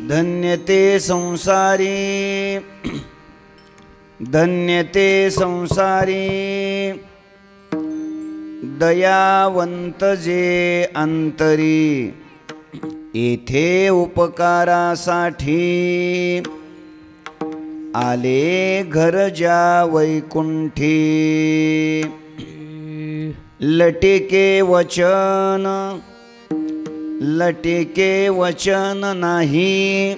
धन्यते संसारी धन्यते संसारी दयावंत जे अंतरी येथे उपकारासाठी आले घरजा वैकुंठी लटिके वचन नाही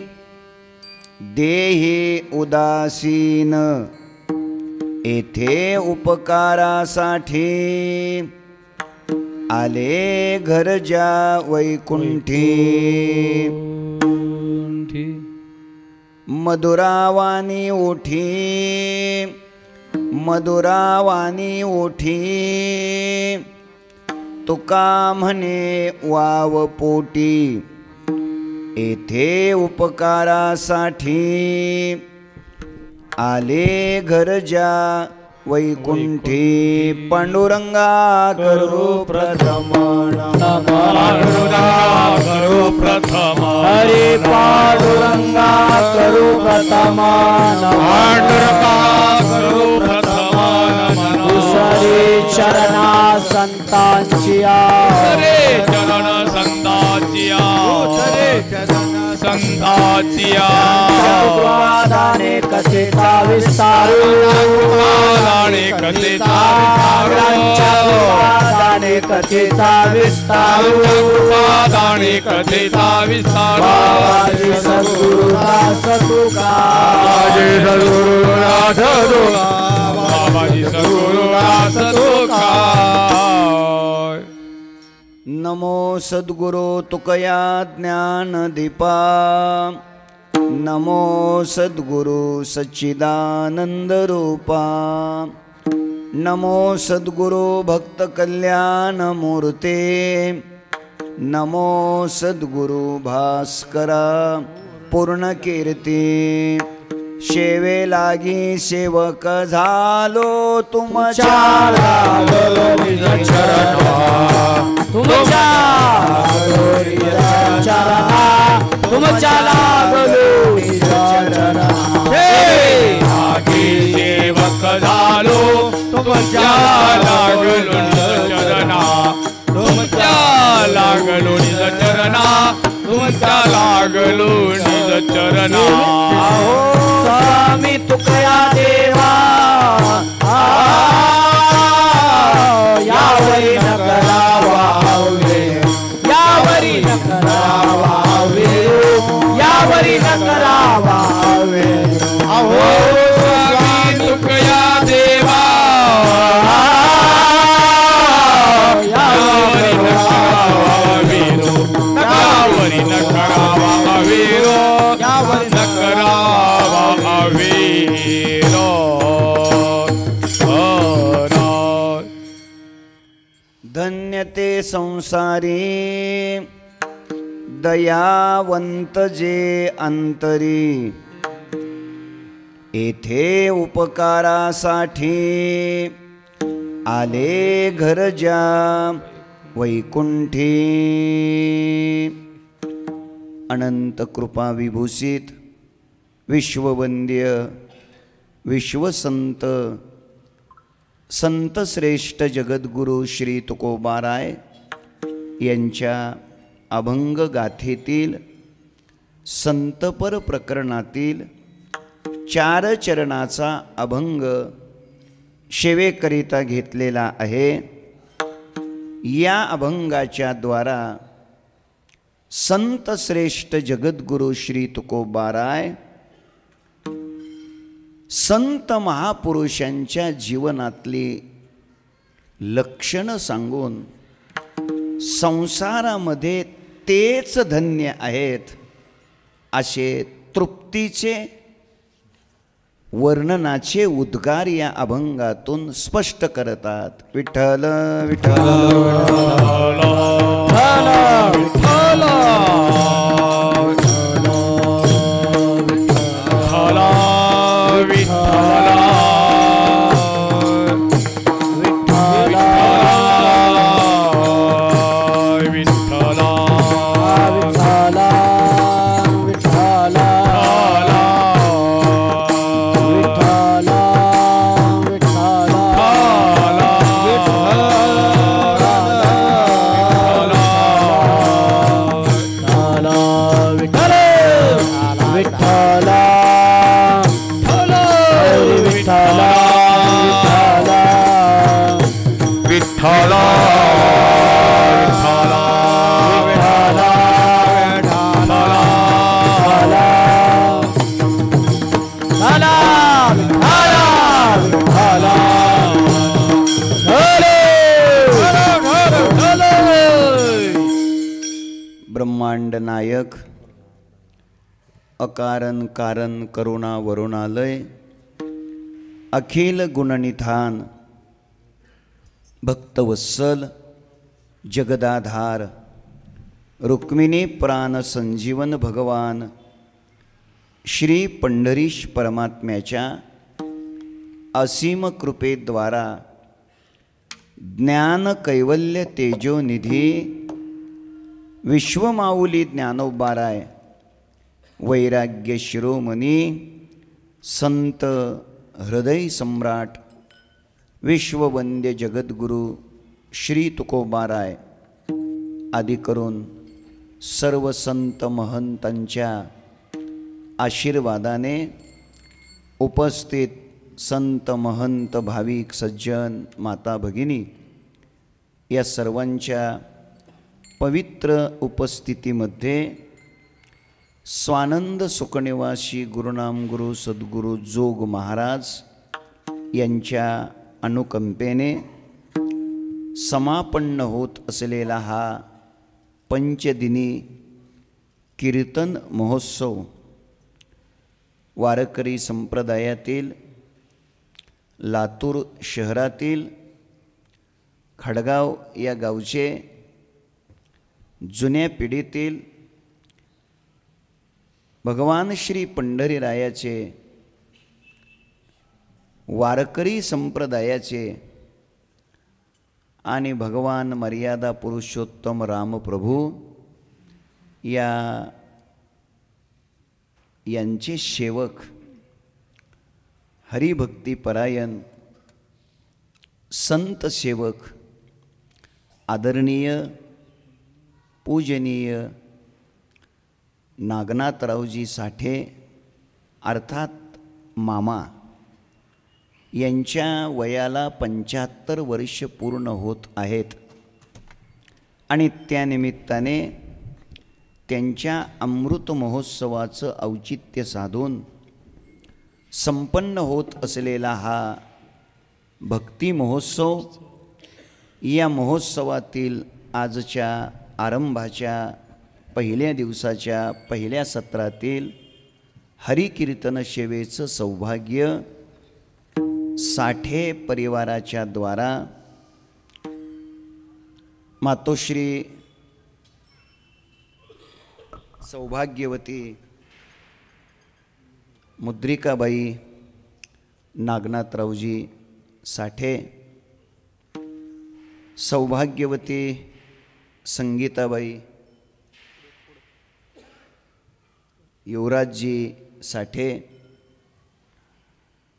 देही उदासीन येथे उपकारासाठी आले घरजा वैकुंठी मधुरावाणी ओठी तुका म्हणे वाव पोटी येथे उपकारासाठी आले घरजा वैकुंठी पांडुरंगा करू प्रथम करू प्रथम हरे पांडुरंगा करू प्रथम पांडुरंगा करू प्रथम दुसरे चरणा संतांची हरे चरण संतांचिया संतांचिया दाने कथेचा विस्तारू दाने कथेचा दाने कथेचा विस्तारू दाने कथेचा विस्तार सद्गुरुदास तुका बाबाजी सद्गुरुदास तुका नमो सद्गुरो तुकया ज्ञान दीपा नमो सद्गुरु सच्चिदानंद रूपा नमो सद्गुरु भक्त कल्याण मूर्ते नमो सद्गुरु भास्करा पूर्ण कीर्ती शेवे लागी सेवक झालो तुमच्या लागलो निज चरणा तुमच्या तुमच्या लागलो निज चरणा आगे सेवक झालो तुमच्या लागलो निज चरणा तुमच्या लागलो निज चरणा तुमच्या लागलो निज चरणा स्वामी तुकया देवा यावरी न करावा यावरी न करावा यावरी न करावा अहो स्वामी तुकया देवा यावरी न करावा वीरो यावरी न करावा वीरो यावरी न करावा वीरो धन्यते संसारी दयावंत जे अंतरी येथे उपकारासाठी आले घरजा वैकुंठी अनंत कृपा विभूषित विश्ववंद्य विश्वसंत संत श्रेष्ठ जगद्गुरु श्री तुकोबाराय यांच्या अभंग गाथेतील संतपर प्रकरणातील 4 चरणाचा अभंग सेवेकरिता घेतलेला आहे। या अभंगाच्या द्वारा संत श्रेष्ठ जगद्गुरु श्री तुकोबाराय संत महापुरुषांच्या जीवनातली लक्षणं सांगून संसारामध्ये तेच धन्य आहेत असे तृप्तीचे वर्णनाचे उद्गार या अभंगातून स्पष्ट करतात। विठ्ठल विठ्ठल विठ्ठल विठ्ठल हरी विठ्ठल विठ्ठल विठ्ठल ब्रह्मांड नायक अकारण कारण करुणा वरुणालय अखिल गुणनिधान भक्तवत्सल जगदाधार रुक्मिणी प्राण संजीवन भगवान श्री पंढरीश परमात्म्याच्या असीम कृपेद्वारा ज्ञान कैवल्य तेजोनिधी विश्वमाऊली ज्ञानोबाराय वैराग्य शिरोमणी संत हृदय सम्राट विश्ववंद्य जगद्गुरु श्री तुकोबाराय आदी करून सर्व संत महंतांच्या आशीर्वादाने उपस्थित संत महंत भाविक सज्जन माता भगिनी या सर्वांच्या पवित्र उपस्थितीमध्ये स्वानंद सुखनिवासी गुरुनाम गुरु सद्गुरु जोग महाराज यांच्या अनुकंपेने समापन्न होत असलेला हा पंचदिनी कीर्तन महोत्सव वारकरी संप्रदायातील लातूर शहरातील खडगाव या गावचे जुन्या पिढीतील भगवान श्री पंढरीरायाचे वारकरी संप्रदायाचे आणि भगवान मर्यादा पुरुषोत्तम रामप्रभू यांचे सेवक हरिभक्तीपरायण संत सेवक आदरणीय पूजनीय नागनाथरावजी साठे अर्थात मामा यांच्या वयाला 75 वर्ष पूर्ण होत आहेत आणि त्यानिमित्ताने त्यांच्या अमृत महोत्सवाचं औचित्य साधून संपन्न होत असलेला हा भक्ती महोत्सव या महोत्सवातील आजच्या आरंभाच्या पहिल्या दिवसाच्या पहिल्या सत्रातील हरिकीर्तन सेवेचं सौभाग्य साठे परिवाराच्या द्वारा मातोश्री सौभाग्यवती मुद्रिकाबाई नागनाथरावजी साठे सौभाग्यवती संगीताबाई युवराजजी साठे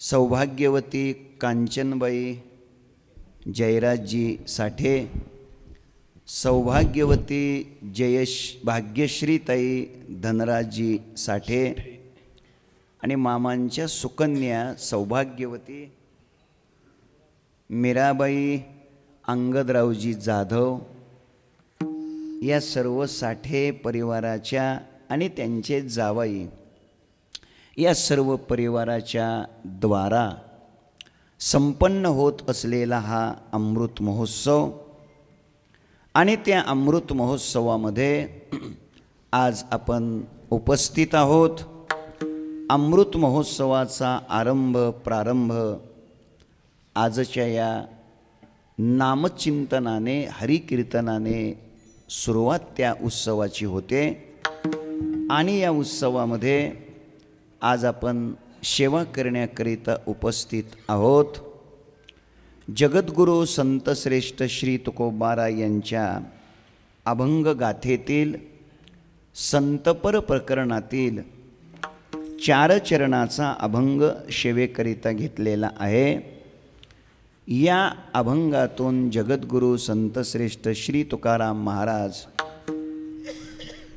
सौभाग्यवती कांचनबाई जयराजजी साठे सौभाग्यवती भाग्यश्रीताई धनराजजी साठे आणि मामांच्या सुकन्या सौभाग्यवती मीराबाई अंगदरावजी जाधव या सर्व साठे परिवाराच्या आणि त्यांचे जावाई या सर्व परिवाराच्या द्वारा संपन्न होत असलेला हा अमृत महोत्सव आणि त्या अमृत महोत्सवामध्ये आज आपण उपस्थित आहोत। अमृत महोत्सवाचा प्रारंभ आजच्या या नामचिंतनाने हरिकीर्तनाने सुरुवात त्या उत्सवाची होते आणि या उत्सवामध्ये आज आपण सेवा करण्याकरिता उपस्थित आहोत। जगद्गुरु संतश्रेष्ठ श्री तुकोबारा यांच्या अभंग गाथेतील संतपर प्रकरणातील 4 चरणाचा अभंग सेवेकरिता घेतलेला आहे। या अभंगातून जगद्गुरु संतश्रेष्ठ श्री तुकाराम महाराज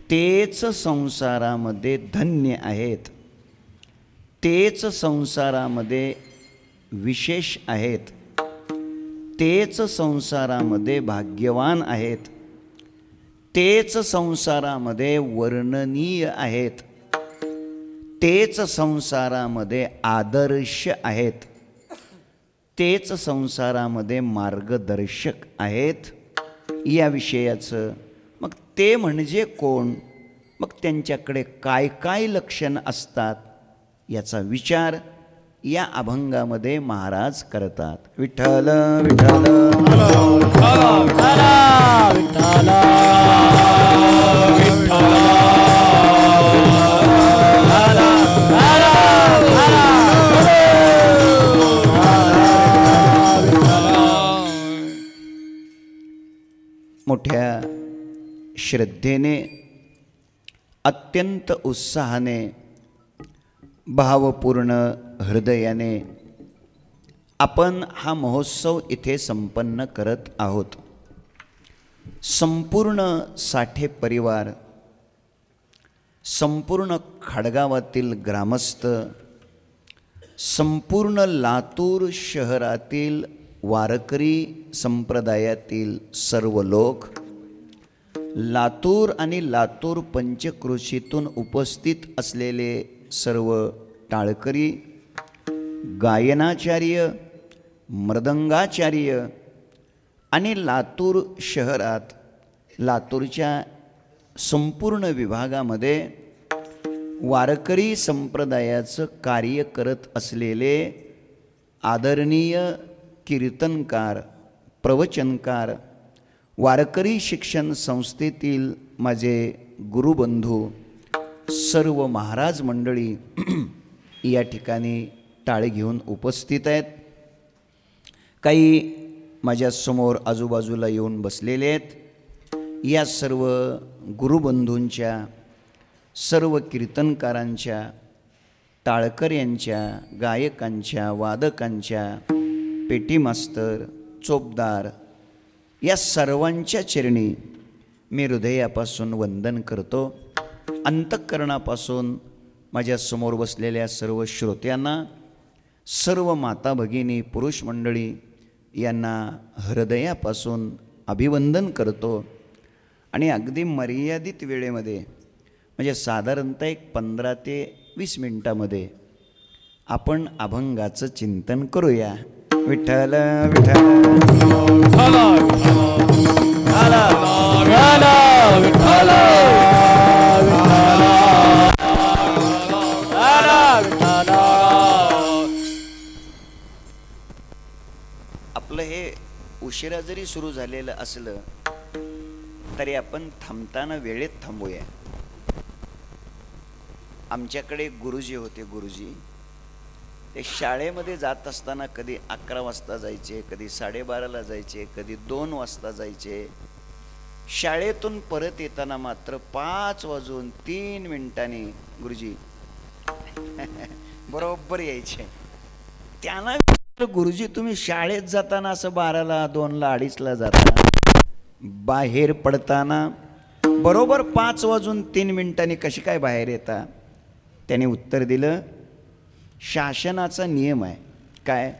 तेच संसारामध्ये धन्य आहेत, तेच संसारामध्ये विशेष आहेत, तेच संसारामध्ये भाग्यवान आहेत, तेच संसारामध्ये वर्णनीय आहेत, तेच संसारामध्ये आदर्श आहेत, तेच संसारामध्ये मार्गदर्शक आहेत. या विषयाचं मग ते म्हणजे कोण, मग त्यांच्याकडे काय काय लक्षणं असतात याचा विचार या अभंगामध्ये महाराज करतात. विठ्ठल विठ्ठल मोठ्या श्रद्धेने, अत्यंत उत्साहाने, भावपूर्ण हृदयाने आपण हा महोत्सव इथे संपन्न करत आहोत. संपूर्ण साठे परिवार, संपूर्ण खडगावातील ग्रामस्थ, संपूर्ण लातूर शहरातील वारकरी संप्रदायातील सर्व लोक, लातूर आणि लातूर पंचक्रोशीतून उपस्थित असलेले सर्व टाळकरी, गायनाचार्य, मृदंगाचार्य आणि लातूर शहरात, लातूरच्या संपूर्ण विभागामध्ये वारकरी संप्रदायाचं कार्य करत असलेले आदरणीय कीर्तनकार, प्रवचनकार, वारकरी शिक्षण संस्थेतील माझे गुरुबंधू, सर्व महाराज मंडळी या ठिकाणी टाळे घेऊन उपस्थित आहेत. काही माझ्यासमोर आजूबाजूला येऊन बसलेले आहेत. या सर्व गुरुबंधूंच्या, सर्व कीर्तनकारांच्या, टाळकऱ्यांच्या, गायकांच्या, वादकांच्या, पेटी मास्तर, चोपदार या सर्वांच्या चरणी मी हृदयापासून वंदन करतो. अंतःकरणापासून माझ्यासमोर बसलेल्या सर्व श्रोत्यांना, सर्व माता भगिनी, पुरुष मंडळी यांना हृदयापासून अभिवंदन करतो. आणि अगदी मर्यादित वेळेमध्ये, म्हणजे साधारणतः एक 15 ते 20 मिनिटामध्ये आपण अभंगाचं चिंतन करूया. विठ्ठल विठ्ठल आपलं हे उशिरा जरी सुरू झालेलं असलं तरी आपण थांबताना वेळेत थांबूया. आमच्याकडे गुरुजी होते. गुरुजी ते शाळेमध्ये जात असताना कधी 11 वाजता जायचे, कधी 12:30ला जायचे, कधी 2 वाजता जायचे. शाळेतून परत येताना मात्र 5:03 गुरुजी बरोबर यायचे. त्यांना गुरुजी तुम्ही शाळेत जाताना असं 12ला, 2ला, 2:30ला जाता, बाहेर पडताना बरोबर 5:03 कशी काय बाहेर येता? त्याने उत्तर दिलं, शासनाचा नियम आहे काय,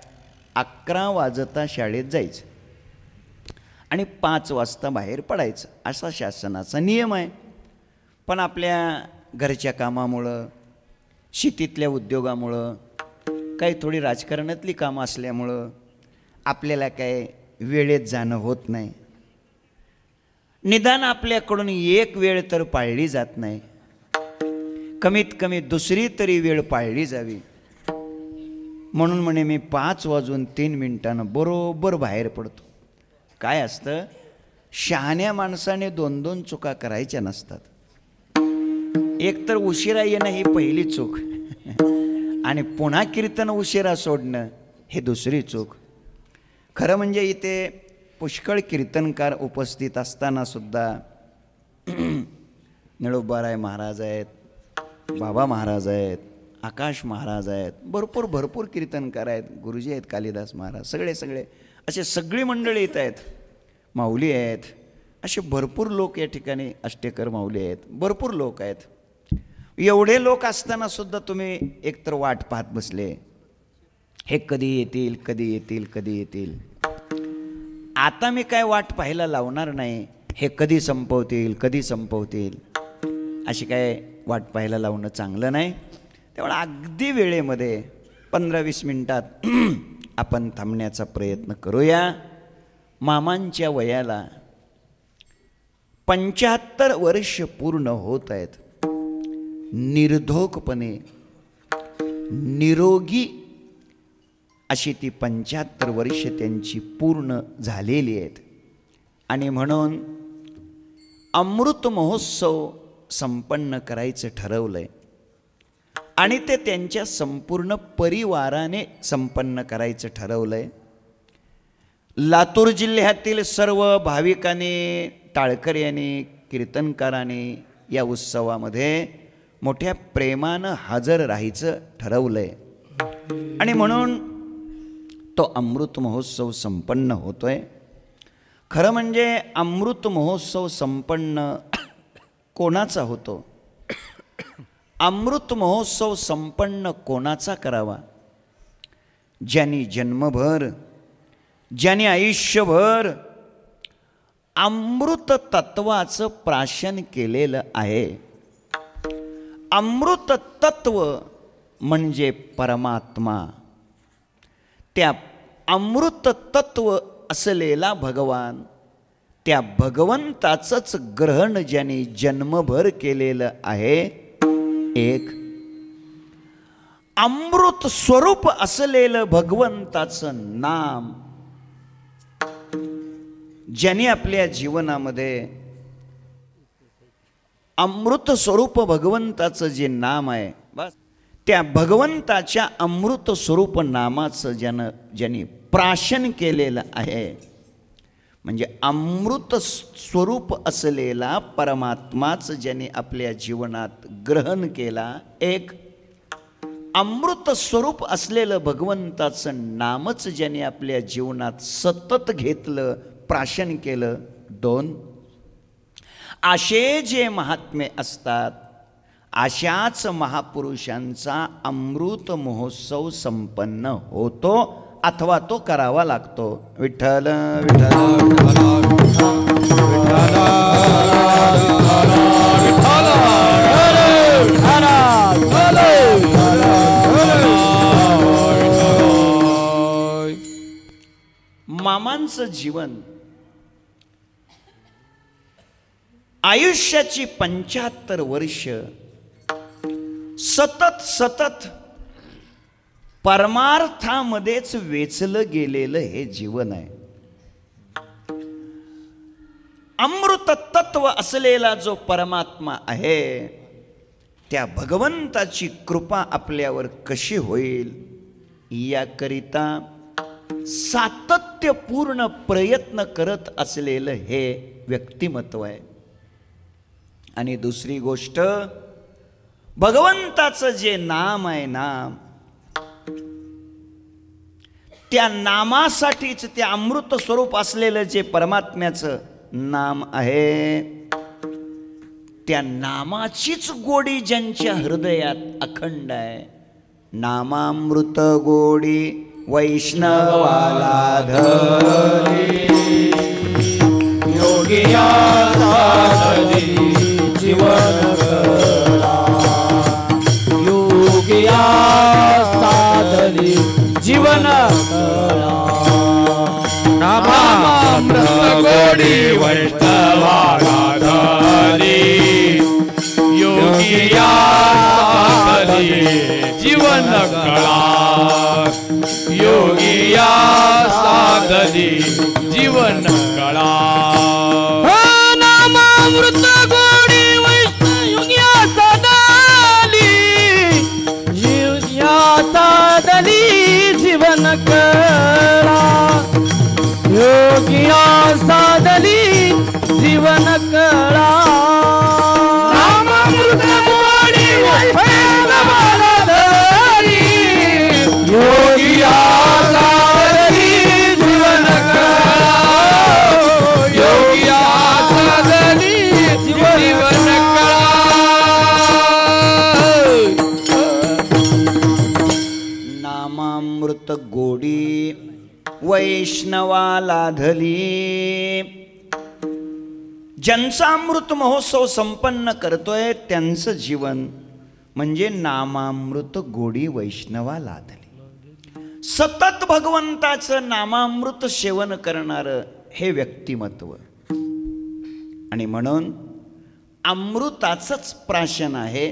11 वाजता शाळेत जायचं आणि 5 वाजता बाहेर पडायचं, असा शासनाचा नियम आहे. पण आपल्या घरच्या कामामुळं, शेतीतल्या उद्योगामुळं, काही थोडी राजकारणातली कामं असल्यामुळं आपल्याला काय वेळेत जाणं होत नाही. निदान आपल्याकडून एक वेळ तर पाळली जात नाही, कमीत कमी दुसरी तरी वेळ पाळली जावी. म्हणून म्हणे मी 5:03 बरोबर बाहेर पडतो. काय असतं, शहाण्या माणसाने 2-2 चुका करायच्या नसतात. एक तर उशिरा येणं ही पहिली चूक आणि पुन्हा कीर्तन उशिरा सोडणं हे दुसरी चूक. खरं म्हणजे इथे पुष्कळ कीर्तनकार उपस्थित असताना सुद्धा निळोबाराय महाराज आहेत, बाबा महाराज आहेत, आकाश महाराज आहेत, भरपूर कीर्तनकार आहेत, गुरुजी आहेत, कालिदास महाराज, सगळे असे सगळी मंडळी येत आहेत, माऊली आहेत, असे भरपूर लोक या ठिकाणी अष्टेकर माऊली आहेत, भरपूर लोक आहेत. एवढे लोक असताना सुद्धा तुम्ही एकतर वाट पाहत बसले, हे कधी येतील कधी येतील कधी येतील. आता मी काय वाट पाहायला लावणार नाही, हे कधी संपवतील कधी संपवतील अशी काय वाट पाहायला लावणं चांगलं नाही. त्यामुळे अगदी वेळेमध्ये 15-20 मिनिटात आपण थांबण्याचा प्रयत्न करूया. मामांच्या वयाला 75 वर्ष पूर्ण होत आहेत. निर्धोकपणे निरोगी अशी ती 75 वर्ष त्यांची पूर्ण झालेली आहेत. आणि म्हणून अमृत महोत्सव संपन्न करायचं ठरवलंय आणि ते त्यांच्या संपूर्ण परिवाराने संपन्न करायचं ठरवलंय. लातूर जिल्ह्यातील सर्व भाविकांनी, टाळकऱ्यांनी, कीर्तनकारांनी या उत्सवामध्ये मोठ्या प्रेमानं हजर राहायचं ठरवलंय. आणि म्हणून तो अमृत महोत्सव संपन्न होतोय. खरं म्हणजे अमृत महोत्सव संपन्न कोणाचा होतो? अमृत महोत्सव संपन्न कोणाचा करावा? ज्यांनी जन्मभर, ज्यांनी आयुष्यभर अमृत तत्वाचं प्राशन केलेलं आहे. अमृत तत्व म्हणजे परमात्मा. त्या अमृत तत्व असलेला भगवान, त्या भगवंताचंच ग्रहण ज्यांनी जन्मभर केलेलं आहे. एक अमृत स्वरूप असलेलं भगवंताचं नाम ज्यांनी आपल्या जीवनामध्ये अमृत स्वरूप भगवंताचं जे नाम आहे, बस त्या भगवंताच्या अमृत स्वरूप नामाचं ज्यांनी प्राशन केलेलं आहे, म्हणजे अमृत स्वरूप असलेला परमात्माच ज्याने आपल्या जीवनात ग्रहण केला. एक अमृत स्वरूप असलेलं भगवंताचं नामच ज्याने आपल्या जीवनात सतत घेतलं, प्राशन केलं. दोन असे जे महात्मे असतात, अशाच महापुरुषांचा अमृत महोत्सव संपन्न होतो अथवा तो करावा लागतो. विठ्ठल मामांचं जीवन आयुष्याची 75 वर्ष सतत परमार्थामध्येच वेचलं गेलेलं हे जीवन आहे. अमृत तत्व असलेला जो परमात्मा आहे, त्या भगवंताची कृपा आपल्यावर कशी होईल याकरिता सातत्यपूर्ण प्रयत्न करत असलेलं हे व्यक्तिमत्व आहे. आणि दुसरी गोष्ट, भगवंताचं जे नाम आहे, नाम, त्या नामासाठीच, त्या अमृत स्वरूप असलेलं जे परमात्म्याचं नाम आहे, त्या नामाचीच गोडी ज्यांच्या हृदयात अखंड आहे. नामामृत गोडी वैष्णवाला धरी, योगिया साधली जीवन कला, योगिया साधली जीवन कला. नामामृत गोडी वैष्णवाला धरी, योगिया साधली जीवन कला, योगिया साधली जीवन कला. नामामृत गोडी वैष्णयोगिया साधली, योगिया साधली जीवन कला, योगिया साधली जीवन कला. नामामृत गोडी वैष्णवाला धरी, योगिया साधली जीवन कला, वैष्णवा लाधली. ज्यांचा अमृत महोत्सव संपन्न करतोय त्यांचं जीवन म्हणजे नामामृत गोडी वैष्णवा लाधली. सतत भगवंताचं नामामृत सेवन करणारं हे व्यक्तिमत्व. आणि म्हणून अमृताचंच प्राशन आहे.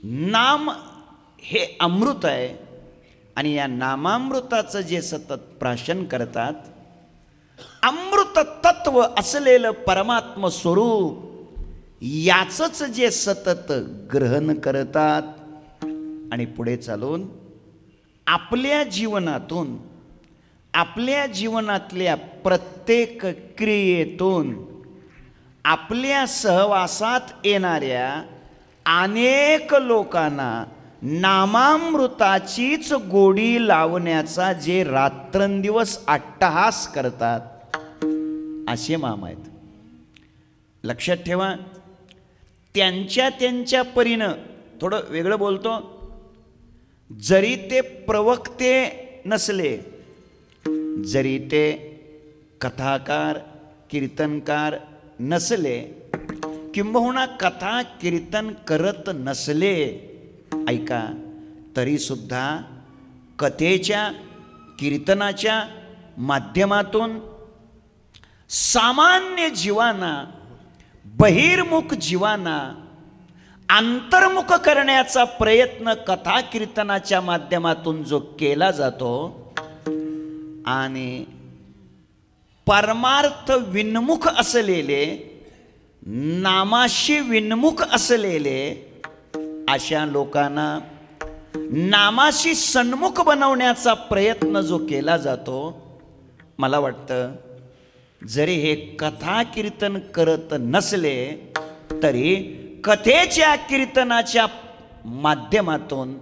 नाम हे अमृत आहे आणि या नामामृताचं जे सतत प्राशन करतात, अमृत तत्व असलेलं परमात्म स्वरूप याचंच जे सतत ग्रहण करतात आणि पुढे चालून आपल्या जीवनातून, आपल्या जीवनातल्या प्रत्येक क्रियेतून, आपल्या सहवासात येणाऱ्या अनेक लोकांना नामामृताचीच गोडी लावण्याचा जे रात्रंदिवस अट्टहास करतात असे मामा आहेत. लक्षात ठेवा, त्यांच्या त्यांच्या परीनं थोडं वेगळं बोलतो. जरी ते प्रवक्ते नसले, जरी ते कथाकार कीर्तनकार नसले, किंबहुना कथा कीर्तन करत नसले, ऐका, तरी सुद्धा कथेच्या कीर्तनाच्या माध्यमातून सामान्य जीवांना, बहिर्मुख जीवांना अंतर्मुख करण्याचा प्रयत्न कथा कीर्तनाच्या माध्यमातून जो केला जातो आणि परमार्थ विन्मुख असलेले, नामाशी विन्मुख असलेले अशा लोकांना नामाशी सन्मुख बनवण्याचा प्रयत्न जो केला जातो, मला वाटतं जरी हे कथा कीर्तन करत नसले तरी कथेच्या कीर्तनाच्या माध्यमातून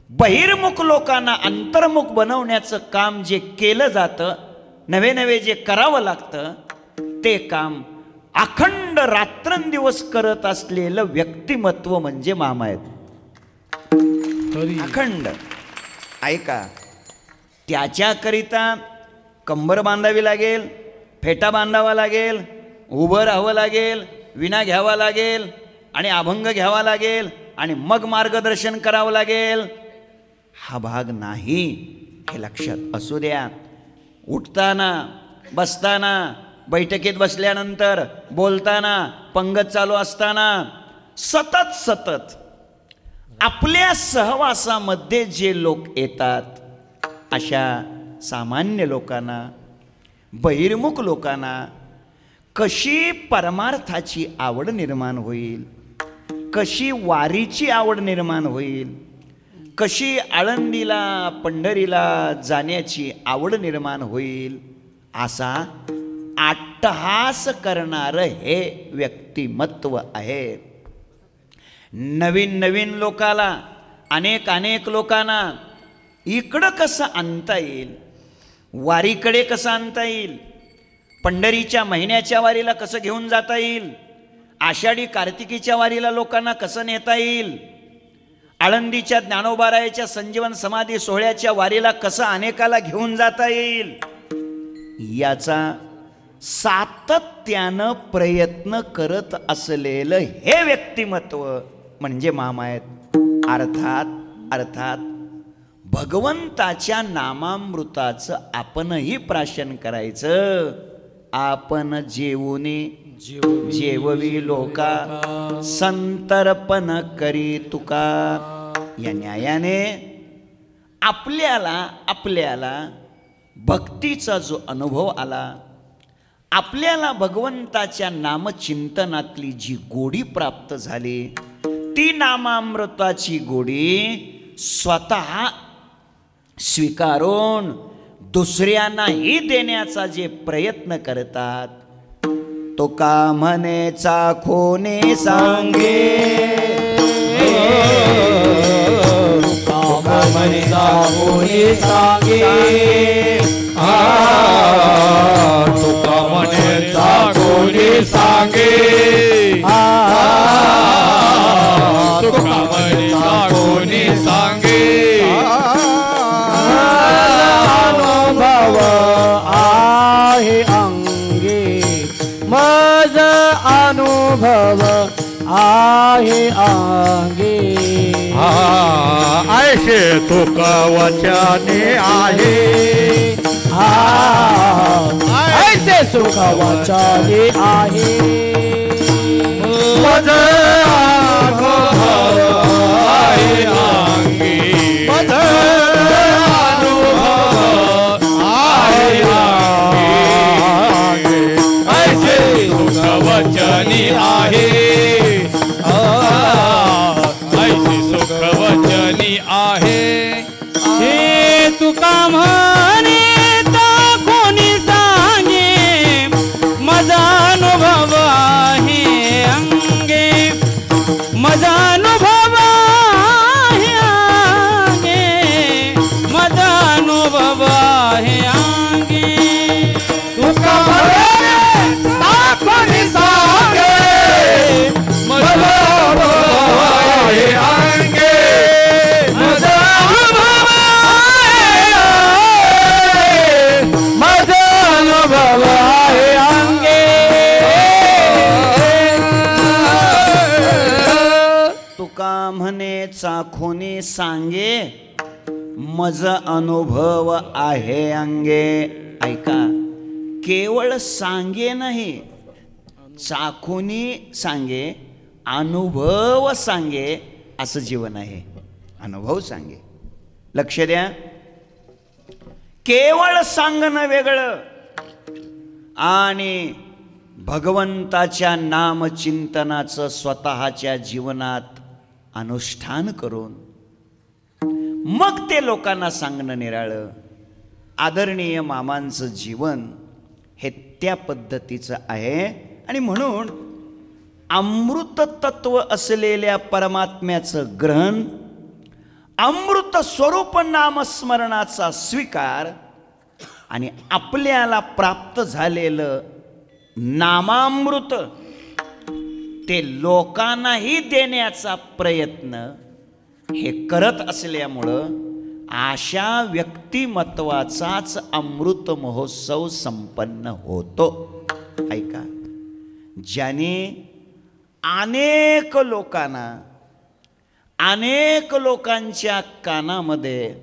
बहिर्मुख लोकांना अंतर्मुख बनवण्याचं काम जे केलं जातं, नवे नवे जे करावं लागतं, ते काम अखंड रात्रंदिवस करत असलेलं व्यक्तिमत्व म्हणजे मामा आहेत. अखंड. ऐका, त्याच्याकरिता कंबर बांधावी लागेल, फेटा बांधावा लागेल, उभं राहावं लागेल, विना घ्यावा लागेल आणि अभंग घ्यावा लागेल आणि मग मार्गदर्शन करावं लागेल. हा भाग नाही, हे लक्षात असू द्या. उठताना, बसताना, बैठकीत बसल्यानंतर, बोलताना, पंगत चालू असताना सतत सतत आपल्या सहवासामध्ये जे लोक येतात अशा सामान्य लोकांना, बहिर्मुख लोकांना कशी परमार्थाची आवड निर्माण होईल, कशी वारीची आवड निर्माण होईल, कशी आळंदीला पंढरीला जाण्याची आवड निर्माण होईल, असा अट्टहास करणारं हे व्यक्तिमत्व आहे. नवीन नवीन लोकाला, अनेक अनेक लोकांना इकडं कसं आणता येईल, वारीकडे कसं आणता येईल, पंढरीच्या महिन्याच्या वारीला कसं घेऊन जाता येईल, आषाढी कार्तिकीच्या वारीला लोकांना कसं नेता येईल, आळंदीच्या ज्ञानोबारायाच्या संजीवन समाधी सोहळ्याच्या वारीला कसं अनेकाला घेऊन जाता येईल, याचा सातत्यानं प्रयत्न करत असलेलं हे व्यक्तिमत्व म्हणजे मामा आहेत. अर्थात भगवंताच्या नामामृताचं आपणही प्राशन करायचं. आपण जेवूनी जेववी लोका, संतर्पण करी तुका. या न्यायाने आपल्याला भक्तीचा जो अनुभव आला, आपल्याला भगवंताच्या नामचिंतनातली जी गोडी प्राप्त झाली, ती नामामृताची गोडी स्वतः स्वीकारून दुसऱ्यांनाही देण्याचा जे प्रयत्न करतात, तो का म्हणे चाखोने सांगे, म्हणे चाखोने सांगे, तुका म्हणे चाखोने सांगे, तुका म्हणे चाखोने सांगे. सांगे ऐसे तुक वचनी आहे ऐसे सुख वाचाले आहे मज अनुभव आहे अंगी मज अनुभव आहे अंगी ऐसे तुक वचनी आहे ऐसे सुख वचनी आहे हे तुका म्हणे तो कोणी सांगे माझा अनुभव आहे अंगे माझा अनुभव आहे अंगे माझा अनुभव आहे अंगे तुका म्हणे तो कोणी सांगे माझा अनुभव आहे अंगे माझा अनुभव माझा अनुभव आहे अंगे तुका म्हणे चाखोनी सांगे मज अनुभव आहे अंगे. ऐका, केवळ सांगे नाही, चाखोनी सांगे, अनुभव सांगे असं जीवन आहे. अनुभव सांगे. लक्ष द्या, केवळ सांगणं वेगळं आणि भगवंताच्या नामचिंतनाचं स्वतःच्या जीवनात अनुष्ठान करून मग ते लोकांना सांगणं निराळं. आदरणीय मामांचं जीवन हे त्या पद्धतीचं आहे. आणि म्हणून अमृत तत्व असलेल्या परमात्म्याचं ग्रहण, अमृत स्वरूप नामस्मरणाचा स्वीकार आणि आपल्याला प्राप्त झालेलं नामामृत ते लोकांनाही देण्याचा प्रयत्न हे करत असल्यामुळं अशा व्यक्तिमत्वाचाच अमृत महोत्सव संपन्न होतो. ऐका, ज्याने अनेक लोकांच्या कानामध्ये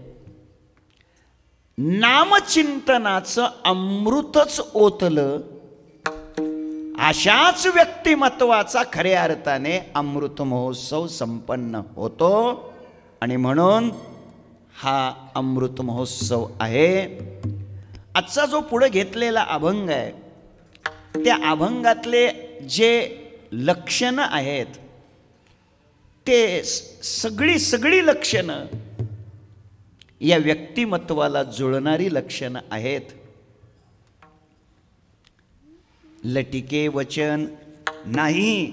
नामचिंतनाचं अमृतच ओतलं, अशाच व्यक्तिमत्वाचा खऱ्या अर्थाने अमृत महोत्सव संपन्न होतो. आणि म्हणून हा अमृत महोत्सव आहे. आजचा जो पुढे घेतलेला अभंग आहे, त्या अभंगातले जे लक्षणं आहेत ते सगळी लक्षणं या व्यक्तिमत्वाला जुळणारी लक्षणं आहेत. लटिके वचन नाही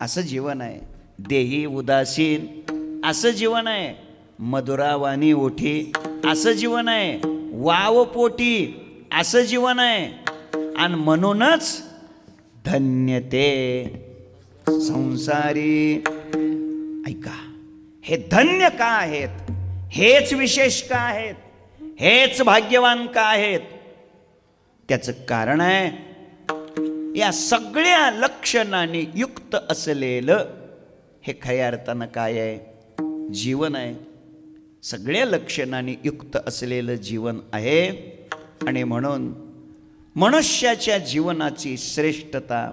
असं जीवन आहे. देही उदासीन असं जीवन आहे. मधुरावाणी ओठी असं जीवन आहे. वाव पोटी असं जीवन आहे. आणि म्हणूनच धन्य ते संसारी. ऐका, हे धन्य का आहेत? हेच विशेष का आहेत? हेच भाग्यवान का आहेत? त्याचं कारण आहे, या सगळ्या लक्षणांनी युक्त असलेलं हे खऱ्या अर्थानं काय आहे? जीवन आहे. सगळ्या लक्षणांनी युक्त असलेलं जीवन आहे. आणि म्हणून मनुष्याच्या जीवनाची श्रेष्ठता,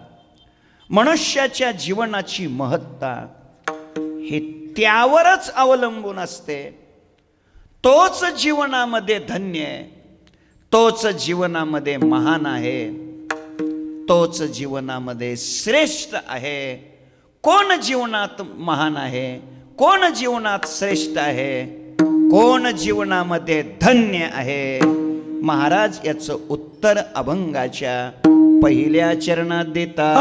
मनुष्याच्या जीवनाची महत्ता हे त्यावरच अवलंबून असते. तोच जीवनामध्ये धन्य आहे, तोच जीवनामध्ये महान आहे, तोच जीवनामध्ये श्रेष्ठ आहे. कोण जीवनात महान आहे? कोण जीवनात श्रेष्ठ आहे? कोण जीवनामध्ये धन्य आहे? महाराज याचं उत्तर अभंगाच्या पहिल्या चरणात देतात.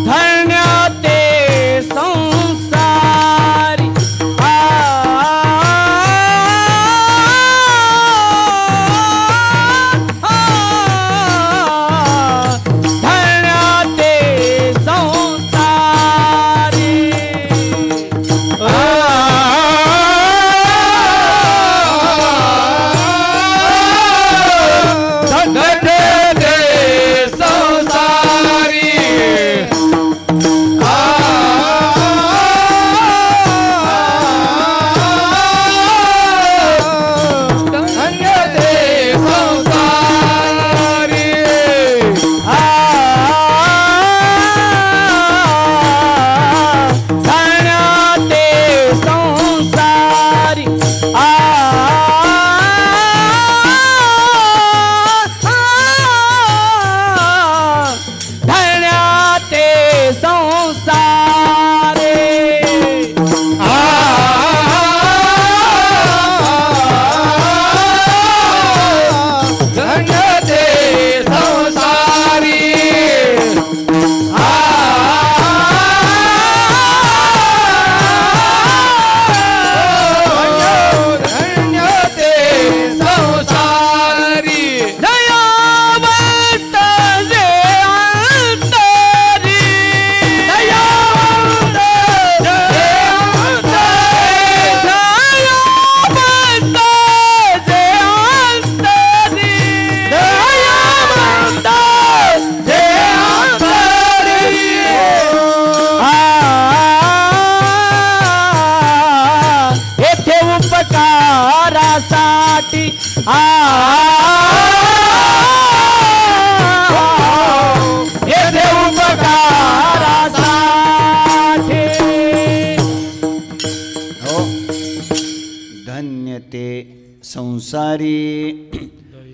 धन्य ते संसारी धन्य ते संसारी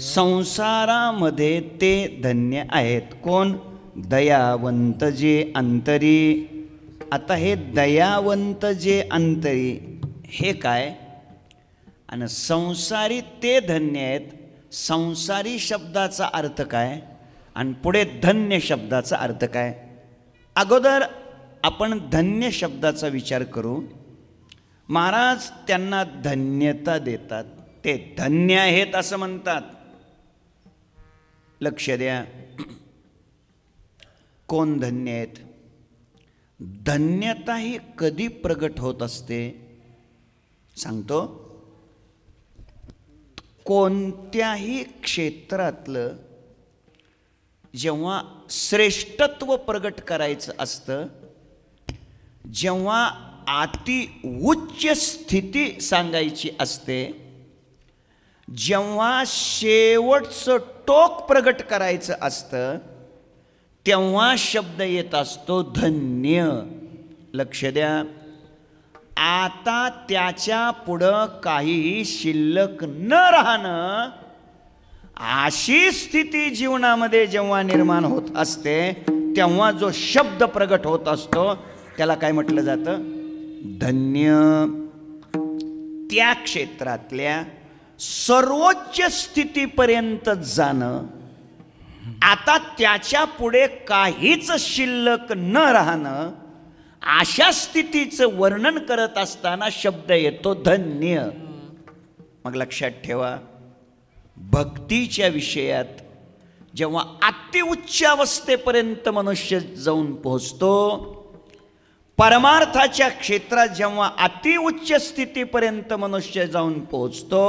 संसारामध्ये ते धन्य आहेत. कोण? दयावंत जे अंतरी. आता हे दयावंत जे अंतरी हे काय? आणि संसारी ते धन्य आहेत. संसारी शब्दाचा अर्थ काय आणि पुढे धन्य शब्दाचा अर्थ काय? अगोदर आपण धन्य शब्दाचा विचार करू. महाराज त्यांना धन्यता देतात, ते धन्य आहेत असं म्हणतात. लक्ष द्या, कोण धन्य आहेत? धन्यता ही कधी प्रगट होत असते सांगतो. कोणत्याही क्षेत्रातलं जेव्हा श्रेष्ठत्व प्रगट करायचं असतं, जेव्हा अति उच्च स्थिती सांगायची असते, जेव्हा शेवटचं टोक प्रगट करायचं असतं, तेव्हा शब्द येत असतो धन्य. लक्ष द्या, आता त्याच्या पुढं काहीही शिल्लक न राहणं अशी स्थिती जीवनामध्ये जेव्हा निर्माण होत असते, तेव्हा जो शब्द प्रगट होत असतो त्याला काय म्हटलं जातं? धन्य. त्या क्षेत्रातल्या सर्वोच्च स्थितीपर्यंत जाणं, आता त्याच्या पुढे काहीच शिल्लक न राहणं, अशा स्थितीचं वर्णन करत असताना शब्द येतो धन्य. मग लक्षात ठेवा, भक्तीच्या विषयात जेव्हा अतिउच्च अवस्थेपर्यंत मनुष्य जाऊन पोहोचतो, परमार्थाच्या क्षेत्रात जेव्हा अतिउच्च स्थितीपर्यंत मनुष्य जाऊन पोहोचतो,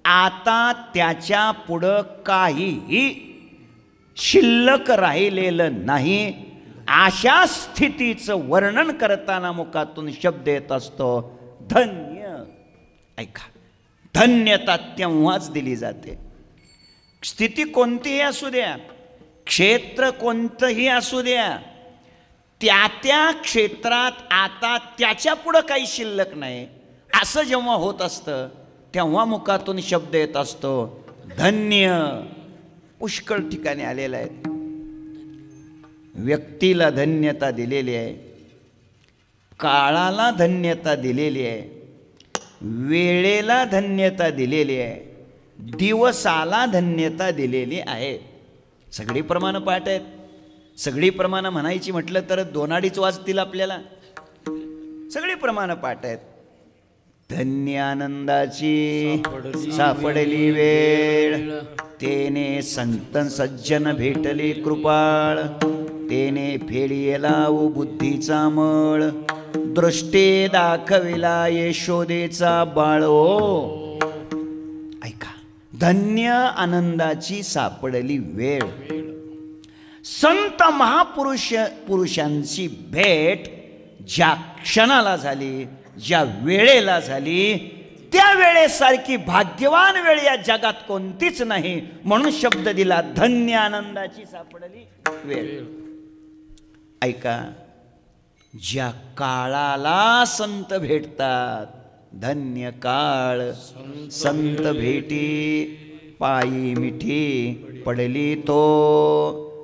आता त्याच्या पुढं काहीही शिल्लक राहिलेलं नाही. अशा स्थितीचं वर्णन करताना मुखातून शब्द येत असतो धन्य. ऐका, धन्यता तेव्हाच दिली जाते. स्थिती कोणतीही असू द्या, क्षेत्र कोणतंही असू द्या, त्या त्या क्षेत्रात आता त्याच्या पुढं काही शिल्लक नाही असं जेव्हा होत असतं, तेव्हा मुखातून शब्द येत असतो धन्य. पुष्कळ ठिकाणी आलेला आहे. व्यक्तीला धन्यता दिलेली आहे, काळाला धन्यता दिलेली आहे, वेळेला धन्यता दिलेली आहे, दिवसाला धन्यता दिलेली आहे. सगळी प्रमाणं पाठ आहेत. सगळी प्रमाणं म्हणायची म्हटलं तर 2-2.5 वाजतील आपल्याला. सगळी प्रमाणं पाठ आहेत. धन्य आनंदाची सापडली वेळ, तेने संत सज्जन भेटले कृपाळ, तेने फेडियला बुद्धीचा मळ, दृष्टी दाखविला यशोदेचा बाळो. ऐका, धन्य आनंदाची सापडली वेळ. संत पुरुषांची भेट ज्या क्षणाला झाली, ज्या वेळेला झाली, त्या वेळेसारखी भाग्यवान वेळ या जगात कोणतीच नाही. म्हणून शब्द दिला धन्य आनंदाची सापडली वेळ. ऐका, ज्या काळाला संत भेटतात, धन्य काळ. संत भेटी पायी मिठी पडली तो,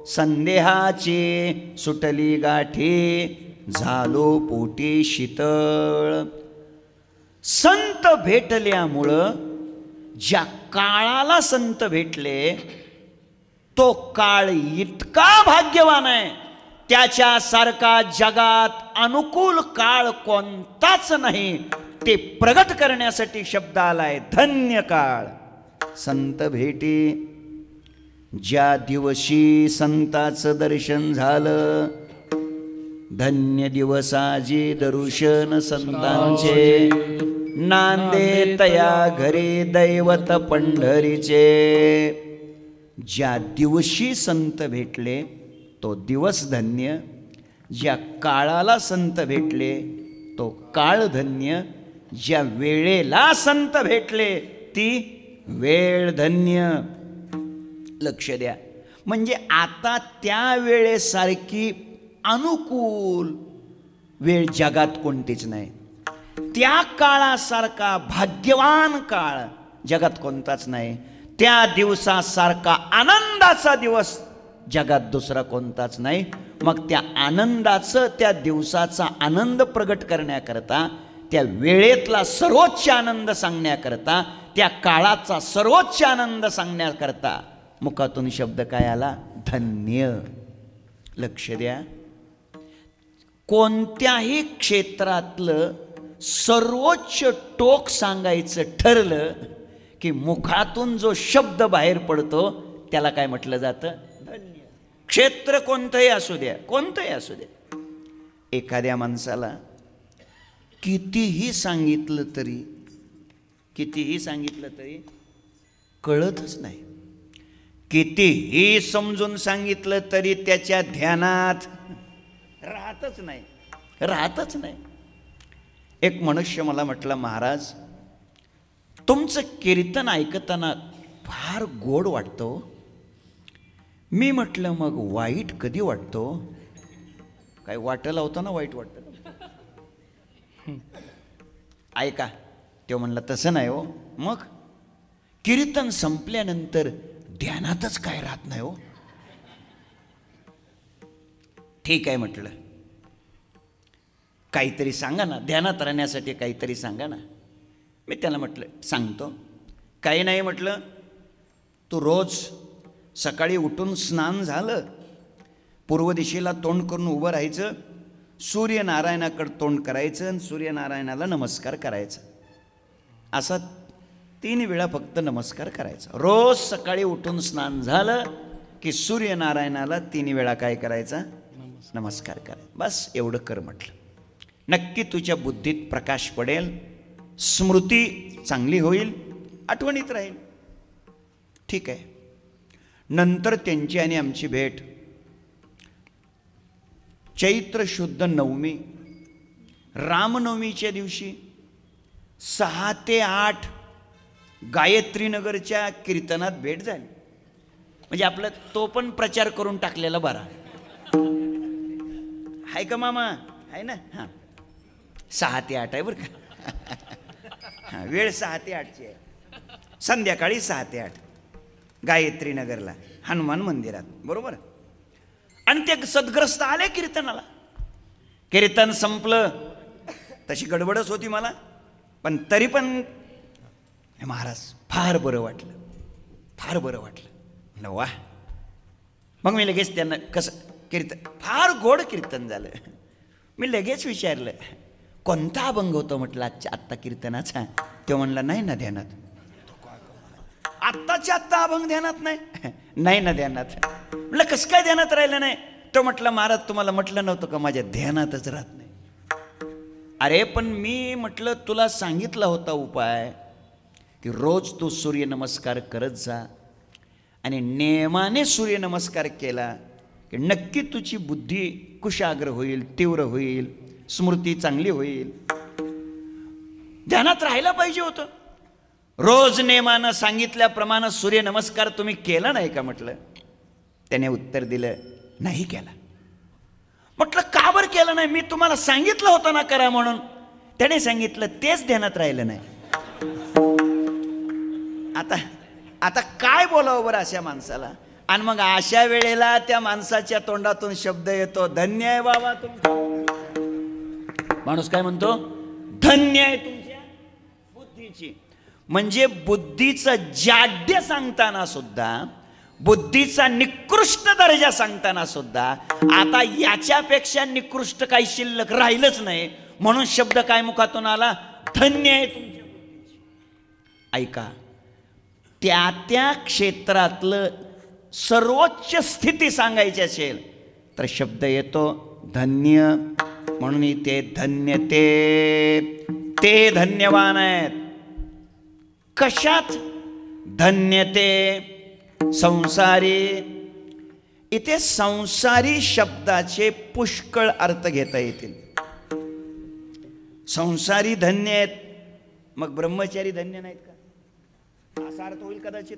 संदेहाची सुटली गाठी, झालो पोटी शीतळ. संत भेटल्यामुळं ज्या काळाला संत भेटले, तो काळ इतका भाग्यवान आहे, त्याच्यासारखा जगात अनुकूल काळ कोणताच नाही. ते प्रगट करण्यासाठी शब्द आलाय धन्य काळ. संत भेटी ज्या दिवशी संताचं दर्शन झालं, धन्य दिवसाजी दर्शन संतांचे, नांदे तया घरी दैवत पंढरीचे. ज्या दिवशी संत भेटले तो दिवस धन्य, ज्या काळाला संत भेटले तो काळ धन्य, ज्या वेळेला संत भेटले ती वेळ धन्य. लक्ष द्या, म्हणजे आता त्या वेळेसारखी अनुकूल वेळ जगात कोणतीच नाही. त्या काळासारखा भाग्यवान काळ जगात कोणताच नाही. त्या दिवसासारखा आनंदाचा दिवस जगात दुसरा कोणताच नाही. मग त्या आनंदाचं, त्या दिवसाचा आनंद प्रगट करण्याकरता, त्या वेळेतला सर्वोच्च आनंद सांगण्याकरता, त्या काळाचा सर्वोच्च आनंद सांगण्याकरता मुखातून शब्द काय आला? धन्य. लक्ष द्या, कोणत्याही क्षेत्रातलं सर्वोच्च टोक सांगायचं ठरलं की मुखातून जो शब्द बाहेर पडतो त्याला काय म्हटलं जातं? धन्य. क्षेत्र कोणतंही असू द्या, कोणतंही असू द्या. एखाद्या माणसाला कितीही सांगितलं तरी कळतच नाही. कितीही समजून सांगितलं तरी त्याच्या ध्यानात राहतच नाही. एक मनुष्य मला म्हटलं, महाराज तुमचं कीर्तन ऐकताना फार गोड वाटतो. मी म्हटलं मग वाईट कधी वाटतो? काय वाटायला होतं ना, वाईट वाटतं. ऐका, तो म्हणला तसं नाही हो. मग कीर्तन संपल्यानंतर ध्यानातच काय राहत नाही हो. ठीक आहे म्हटलं, काहीतरी सांगा ना, ध्यानात राहण्यासाठी काहीतरी सांगा ना. मी त्याला म्हटलं सांगतो. काही नाही म्हटलं, तू रोज सकाळी उठून स्नान झालं, पूर्व दिशेला तोंड करून उभं राहायचं, सूर्यनारायणाकडे तोंड करायचं आणि सूर्यनारायणाला नमस्कार करायचा. असा 3 वेळा फक्त नमस्कार करायचा. रोज सकाळी उठून स्नान झालं की सूर्यनारायणाला 3 वेळा काय करायचा? नमस्कार करायचा. बस एवढं कर म्हटलं. नक्की तुझ्या बुद्धीत प्रकाश पडेल, स्मृती चांगली होईल, आठवणीत राहील. ठीक आहे. नंतर त्यांची आणि आमची भेट चैत्र शुद्ध नवमी, रामनवमीच्या दिवशी 6 ते 8 गायत्रीनगरच्या कीर्तनात भेट झाली. म्हणजे आपलं तो पण प्रचार करून टाकलेला बरा आहे का मामा? आहे ना. हां, 6 ते 8 आहे बरं का. हां, वेळ 6 ते 8ची आहे. संध्याकाळी 6 ते 8 गायत्रीनगरला हनुमान मंदिरात, बरोबर. आणि ते सद्ग्रस्त आले कीर्तनाला. कीर्तन संपलं, तशी गडबडच होती मला, पण तरी पण महाराज फार बरं वाटलं, फार बरं वाटलं. म्हणलं वा. मग मी लगेच त्यांना कसं कीर्तन, फार गोड कीर्तन झालं. मी लगेच विचारलं कोणता अभंग होतो म्हटलं आत्ता कीर्तनाचा? तो म्हणला नाही ना ध्यानात. आत्ताच्या आत्ता अभंग ध्यानात नाही ना ध्यानात. म्हटलं कसं काय ध्यानात राहिलं नाही? तो म्हटलं महाराज तुम्हाला म्हटलं नव्हतं का माझ्या ध्यानातच राहत नाही. अरे पण मी म्हटलं तुला सांगितला होता उपाय की रोज तू सूर्यनमस्कार करत जा, आणि नेमाने सूर्यनमस्कार केला की नक्की तुझी बुद्धी कुशाग्र होईल, तीव्र होईल, स्मृती चांगली होईल. ध्यानात राहायला पाहिजे होतं. रोज नेमानं सांगितल्याप्रमाणे सूर्यनमस्कार तुम्ही केला नाही का म्हटलं. त्याने उत्तर दिलं नाही केला. म्हटलं का बरं केलं नाही? मी तुम्हाला सांगितलं होतं ना करा म्हणून. त्याने सांगितलं तेच ध्यानात राहिलं नाही. आता काय बोलावं बरं अशा माणसाला? आणि मग अशा वेळेला त्या माणसाच्या तोंडातून शब्द येतो धन्य आहे बाबा तुमचा. माणूस काय म्हणतो? धन्य आहे तुमच्या बुद्धीची. म्हणजे बुद्धीचं जाड्य सांगताना सुद्धा, बुद्धीचा निकृष्ट दर्जा सांगताना सुद्धा आता याच्यापेक्षा निकृष्ट काही शिल्लक राहिलंच नाही. म्हणून शब्द काय मुखातून आला? धन्य आहे तुमच्या बुद्धीची. ऐका, त्या क्षेत्रातलं सर्वोच्च स्थिती सांगायची असेल तर शब्द येतो धन्य. म्हणून इथे धन्य ते धन्यवान आहेत. कशात? धन्यते संसारी. इथे संसारी शब्दाचे पुष्कळ अर्थ घेता येतील. संसारी धन्य आहेत, मग ब्रह्मचारी धन्य नाहीत का? असा अर्थ होईल कदाचित.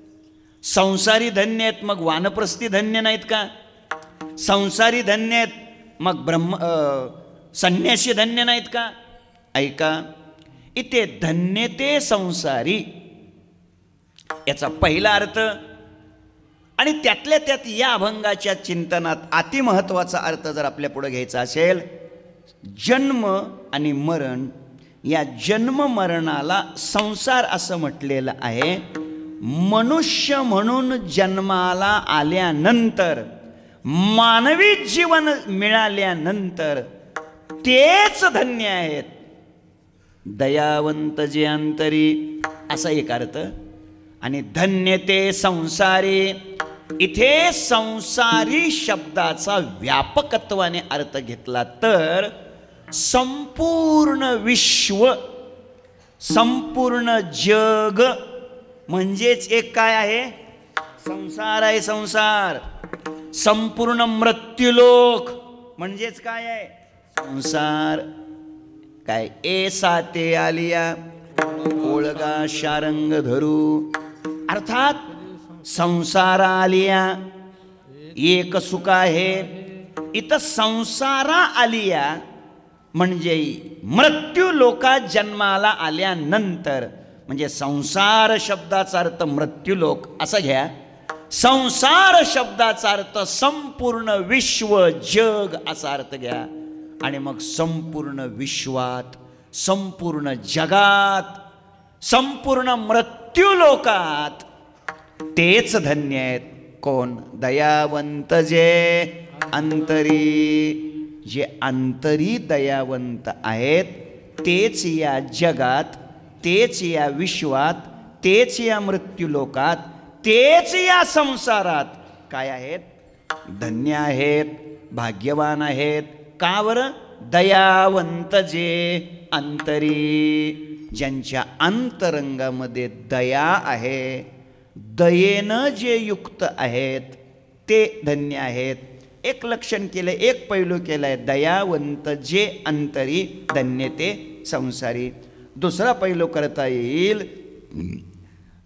संसारी धन्य आहेत, मग वानप्रस्थी धन्य नाहीत का? संसारी धन्य आहेत, मग संन्यासी धन्य नाहीत का? ऐका, इथे धन्यते संसारी याचा पहिला अर्थ, आणि त्यातल्या त्यात या अभंगाच्या चिंतनात अतिमहत्वाचा अर्थ जर आपल्या पुढे घ्यायचा असेल, जन्म आणि मरण, या जन्म मरणाला संसार असं म्हटलेलं आहे. मनुष्य म्हणून जन्माला आल्यानंतर, मानवी जीवन मिळाल्यानंतर तेच धन्य आहेत. दयावंत जे अंतरी, असा एक अर्थ. आणि धन्य ते संसारी, इथे संसारी शब्दाचा व्यापकत्वाने अर्थ घेतला तर संपूर्ण विश्व, संपूर्ण जग म्हणजेच एक काय आहे, संसार आहे. संसार. संपूर्ण मृत्यूलोक म्हणजेच काय आहे, संसार. काय ए साते आलिया ओळगा शारंग धरू, अर्थात संसारा आलिया एक सुख आहे. इथं संसारा आलिया म्हणजे मृत्यू लोकात जन्माला आल्यानंतर, म्हणजे संसार शब्दाचा अर्थ मृत्यूलोक असा घ्या. संसार शब्दाचा अर्थ संपूर्ण विश्व जग असा अर्थ घ्या. आणि मग संपूर्ण विश्वात, संपूर्ण जगात, संपूर्ण मृत्यू लोकात तेच धन्य आहेत. कोण? दयावंत जे अंतरी. जे अंतरी दयावंत आहेत तेच या जगात, तेच या विश्वात, तेच या मृत्यू लोकात, तेच या संसारात काय आहेत, धन्य आहेत, भाग्यवान आहेत. का बरं? दयावंत जे अंतरी, ज्यांच्या अंतरंगामध्ये दया आहे, दयेनं जे युक्त आहेत ते धन्य आहेत. एक लक्षण केलं, एक पैलू केलाय, दयावंत जे अंतरी, धन्य ते संसारी. दुसरा पैलू करता येईल,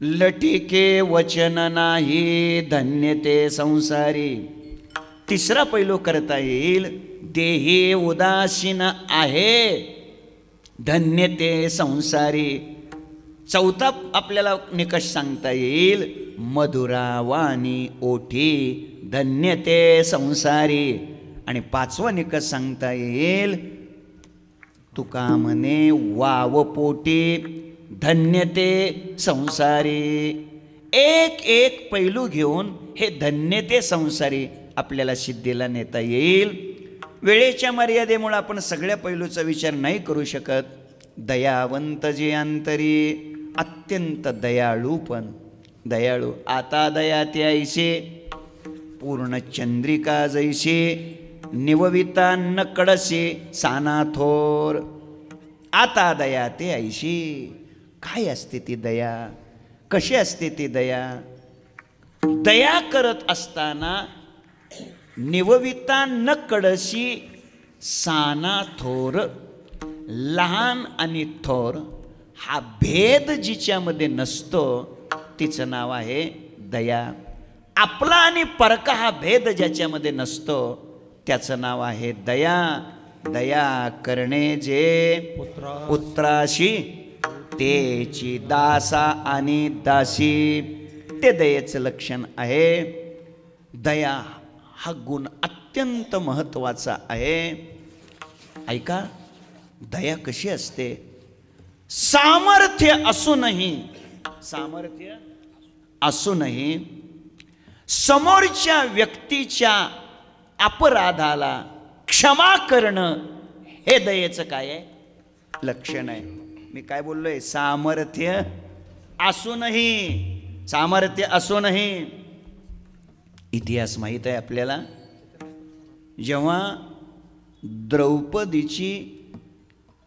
लटिके वचन नाही, धन्य ते संसारी. तिसरा पैलू करता येईल, देही उदासीन आहे, धन्य ते संसारी. चौथा आपल्याला निकष सांगता येईल, मधुरावाणी ओठी, धन्य ते संसारी. आणि पाचवा निकष सांगता येईल, तुका म्हणे वाव पोटी, धन्य ते संसारी. एक एक पैलू घेऊन हे धन्य ते संसारी आपल्याला सिद्धीला नेता येईल. वेळेच्या मर्यादेमुळे आपण सगळ्या पैलूचा विचार नाही करू शकत. दयावंत जे अंतरी, अत्यंत दयाळू, पण दयाळू. आता दया ते ऐसे, पूर्ण चंद्रिका जैसे, निवविता न कडसे साना थोर. आता दया ते ऐशी. काय असते ती दया? कशी असते ती दया? दया करत असताना निवविता न कडशी साना थोर, लहान आणि थोर हा भेद जिच्यामध्ये नसतो तिचं नाव आहे दया. आपला आणि परका हा भेद ज्याच्यामध्ये नसतो त्याचं नाव आहे दया. दया करणे जे पुत्राशी, तेची दासा आणि दासी, ते दयेचं लक्षण आहे. दया हा गुण अत्यंत महत्वाचा आहे. ऐका, दया कशी असते? सामर्थ्य असूनही, सामर्थ्य असूनही समोरच्या व्यक्तीच्या अपराधाला क्षमा करणं हे दयेचं काय आहे? लक्षण आहे. मी काय बोललोय? सामर्थ्य असूनही, सामर्थ्य असूनही. इतिहास माहीत आहे आपल्याला. जेव्हा द्रौपदीची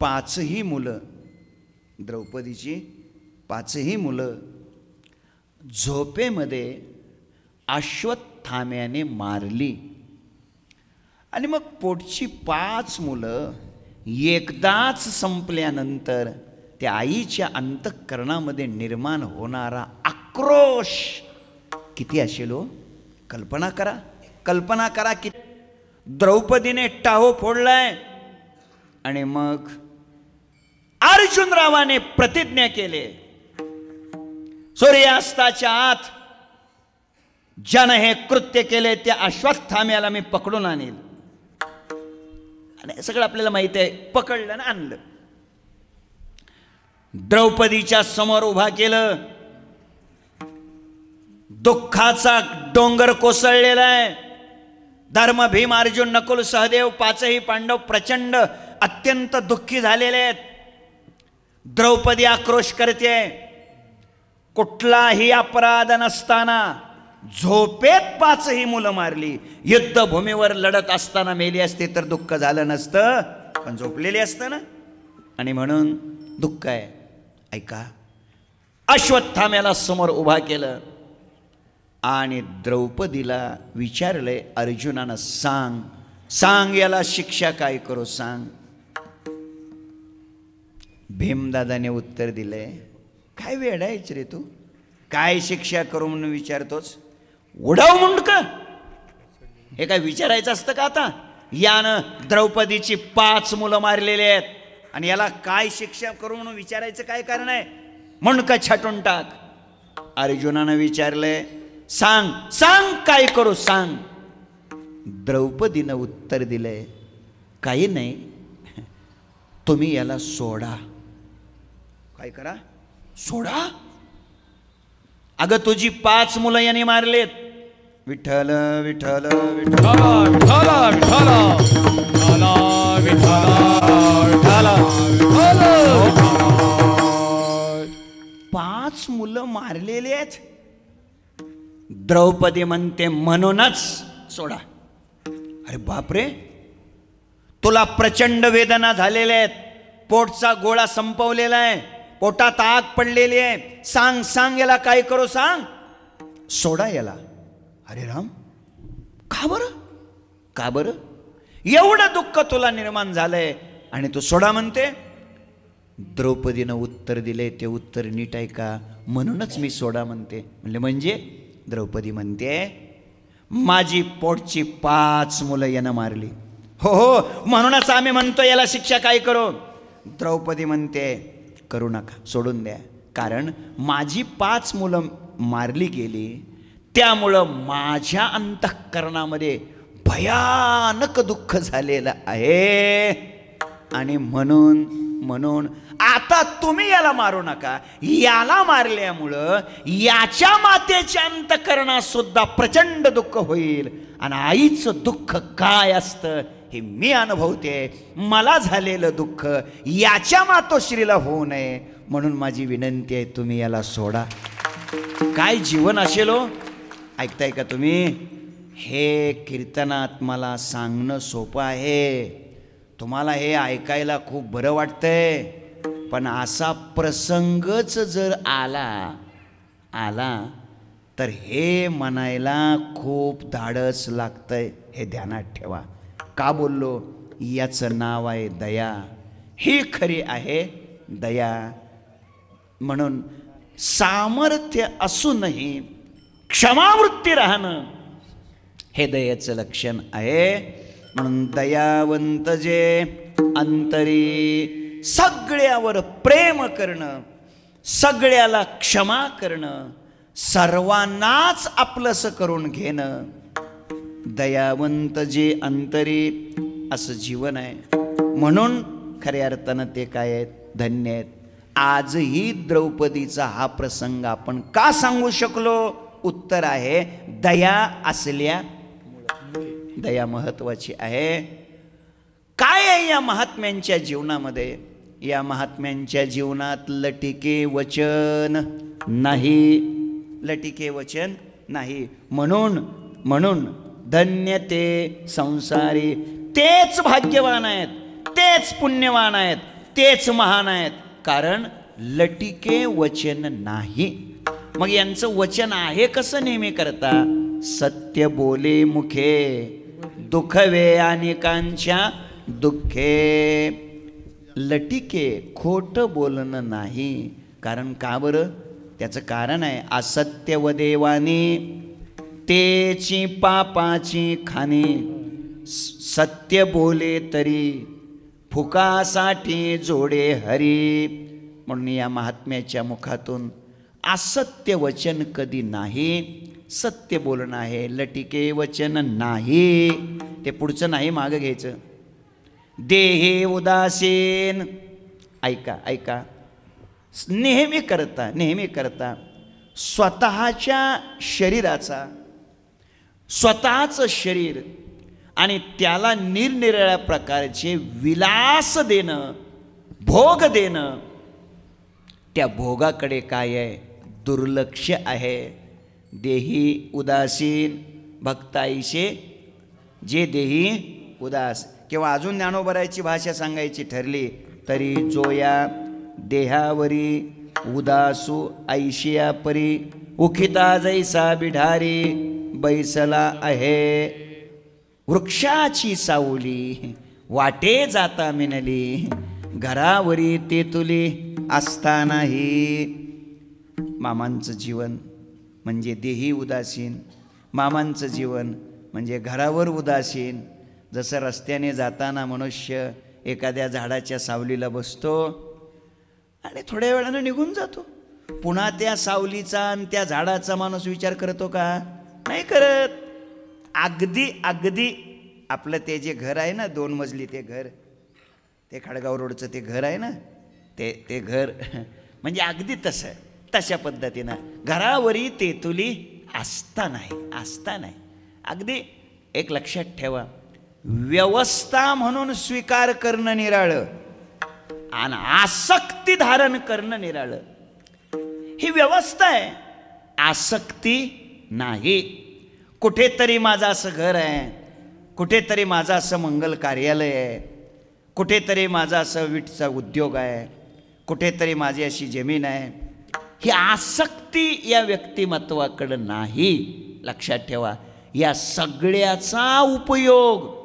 पाचही मुलं, द्रौपदीची पाचही मुलं झोपेमध्ये अश्वत्थाम्याने मारली आणि मग पोटची 5 मुलं एकदाच संपल्यानंतर त्या आईच्या अंतःकरणामध्ये निर्माण होणारा आक्रोश किती असेल हो? कल्पना करा, कल्पना करा. की द्रौपदीने टाहो फोडलाय आणि मग अर्जुनरावाने प्रतिज्ञा केले, सूर्यास्ताच्या आत ज्यानं हे कृत्य केले त्या अश्वत्थाम्याला मी पकडून आणेल. आणि सगळं आपल्याला माहिती आहे. पकडलं ना आणलं. द्रौपदीच्या समोर उभा केलं. दुःखाचा डोंगर कोसळलेला आहे. धर्म, भीम, अर्जुन, नकुल, सहदेव पाचही पांडव प्रचंड अत्यंत दुःखी झालेले आहेत. द्रौपदी आक्रोश करते. कुठलाही अपराध नसताना झोपेत पाचही मुलं मारली. युद्धभूमीवर लढत असताना मेली असते तर दुःख झालं नसतं, पण झोपलेली असतं ना. आणि म्हणून दुःख आहे. ऐका, अश्वत्थाम्याला समोर उभा केलं आणि द्रौपदीला विचारलंय अर्जुनानं, सांग सांग याला शिक्षा काय करू सांग. भीमदादाने उत्तर दिले, काय वेडायच रे तू, काय शिक्षा करू म्हणून विचारतोच. उडाव मुंडक, हे काय विचारायचं असतं का आता. यानं द्रौपदीची 5 मुलं मारलेली आहेत आणि याला काय शिक्षा करू म्हणून विचारायचं काय कारण आहे. मुंडक छाटून टाक. अर्जुनानं विचारलंय, सांग सांग काय करू सांग. द्रौपदीनं उत्तर दिलंय, काही नाही, तुम्ही याला सोडा. काय करा, सोडा. अगं तुझी 5 मुलं याने मारलेत. विठ्ठल विठ्ठल विठ्ठल विठ्ठल विठ्ठल विठ्ठल विठ्ठल विठ्ठल 5 मुलं मारलेले आहेत. द्रौपदी म्हणते म्हणूनच सोडा. अरे बापरे, तुला प्रचंड वेदना झालेल्या आहेत. पोटचा गोळा संपवलेला आहे, पोटात आग पडलेली आहे. सांग सांग याला काय करू सांग. सोडा याला. अरे राम, का बरं, का बरं एवढं दुःख तुला निर्माण झालंय आणि तू सोडा म्हणते. द्रौपदीनं उत्तर दिले, ते उत्तर नीट आहे का. म्हणूनच मी सोडा म्हणते. म्हणजे द्रौपदी म्हणते, माझी पोटची 5 मुलं यानं मारली. हो हो, म्हणूनच आम्ही म्हणतो याला शिक्षा काय करू. द्रौपदी म्हणते, करू नका, सोडून द्या. कारण माझी 5 मुलं मारली गेली, त्यामुळं माझ्या अंतःकरणामध्ये भयानक दुःख झालेलं आहे. आणि म्हणून आता तुम्ही याला मारू नका. याला मारल्यामुळं याच्या मातेच्या अंतःकरणात सुद्धा प्रचंड दुःख होईल. आणि आईचं दुःख काय असतं हे मी अनुभवते. मला झालेलं दुःख याच्या मातोश्रीला होऊ नये, म्हणून माझी विनंती आहे, तुम्ही याला सोडा. काय जीवन असेल हो. ऐकताय का तुम्ही. हे कीर्तनात मला सांगणं सोपं आहे, तुम्हाला हे ऐकायला खूप बरं वाटतंय. पण असा प्रसंगच जर आला तर हे म्हणायला खूप धाडस लागतंय. हे ध्यानात ठेवा. का बोललो, याचं नाव आहे दया. ही खरी आहे दया. म्हणून सामर्थ्य असूनही क्षमावृत्ती राहणं हे दयेचं लक्षण आहे. म्हणून दयावंत जे अंतरी सगळ्यावर प्रेम करणं, सगळ्याला क्षमा करणं, सर्वांनाच आपलंसं करून घेणं, दयावंत जे अंतरी असं जीवन आहे. म्हणून खऱ्या अर्थानं ते काय आहेत, धन्य आहेत. आजही द्रौपदीचा हा प्रसंग आपण का सांगू शकलो. उत्तर आहे दया असल्या. दया महत्वाची आहे. काय आहे या महात्म्यांच्या जीवनामध्ये. या महात्म्यांच्या जीवनात लटिके वचन नाही, लटिके वचन नाही. म्हणून धन्य ते संसारी. तेच भाग्यवान आहेत, तेच पुण्यवान आहेत, तेच महान आहेत, कारण लटिके वचन नाही. मग यांचं वचन आहे कसं नेहमी करता. सत्य बोले मुखे, दुखवे अनेकांच्या दुःखे. लटिके खोटं बोलणं नाही. कारण का बरं, त्याचं कारण आहे असत्य वदेवानी तेची पापाची खाणी. सत्य बोले तरी फुकासाठी जोडे हरी. म्हणून या महात्म्याच्या मुखातून असत्य वचन कधी नाही, सत्य बोलणं आहे. लटिके वचन नाही, ते पुढचं नाही मागं घ्यायचं. देहे उदासीन, ऐका ऐका, नेहमी करता स्वतःच्या शरीराचा, स्वतःचं शरीर आणि त्याला निरनिराळ्या प्रकारचे विलास देणं, भोग देणं, त्या भोगाकडे काय आहे? दुर्लक्ष आहे. देही उदासीन भक्ताईशे जे देही उदास. किंवा अजून ज्ञानोबरायची भाषा सांगायची ठरली तरी जो या देहावरी उदासू ऐशिया परी उखिता जैसा बिढारी बैसला आहे. वृक्षाची सावली वाटे जाता मिनली, घरावरी तेतुली असतानाही. मामांचं जीवन म्हणजे देही उदासीन, मामांचं जीवन म्हणजे घरावर उदासीन. जसं रस्त्याने जाताना मनुष्य एखाद्या झाडाच्या सावलीला बसतो आणि थोड्या वेळानं निघून जातो, पुन्हा त्या सावलीचा आणि त्या झाडाचा माणूस विचार करतो का? नाही करत. अगदी आपलं ते जे घर आहे ना, 2 मजली ते घर, ते खडगाव रोडचं ते घर आहे ना, ते घर म्हणजे अगदी तशा पद्धतीनं घरावरी तेतुली असता नाही. अगदी एक लक्षात ठेवा, व्यवस्था म्हणून स्वीकार करणं निराळं आणि आसक्ती धारण करणं निराळं. ही व्यवस्था आहे, आसक्ती नाही. कुठेतरी माझं असं घर आहे, कुठेतरी माझं असं मंगल कार्यालय आहे, कुठेतरी माझा असं विटचा उद्योग आहे, कुठेतरी माझी अशी जमीन आहे. ही आसक्ती या व्यक्तिमत्वाकडे नाही. लक्षात ठेवा, या सगळ्याचा उपयोग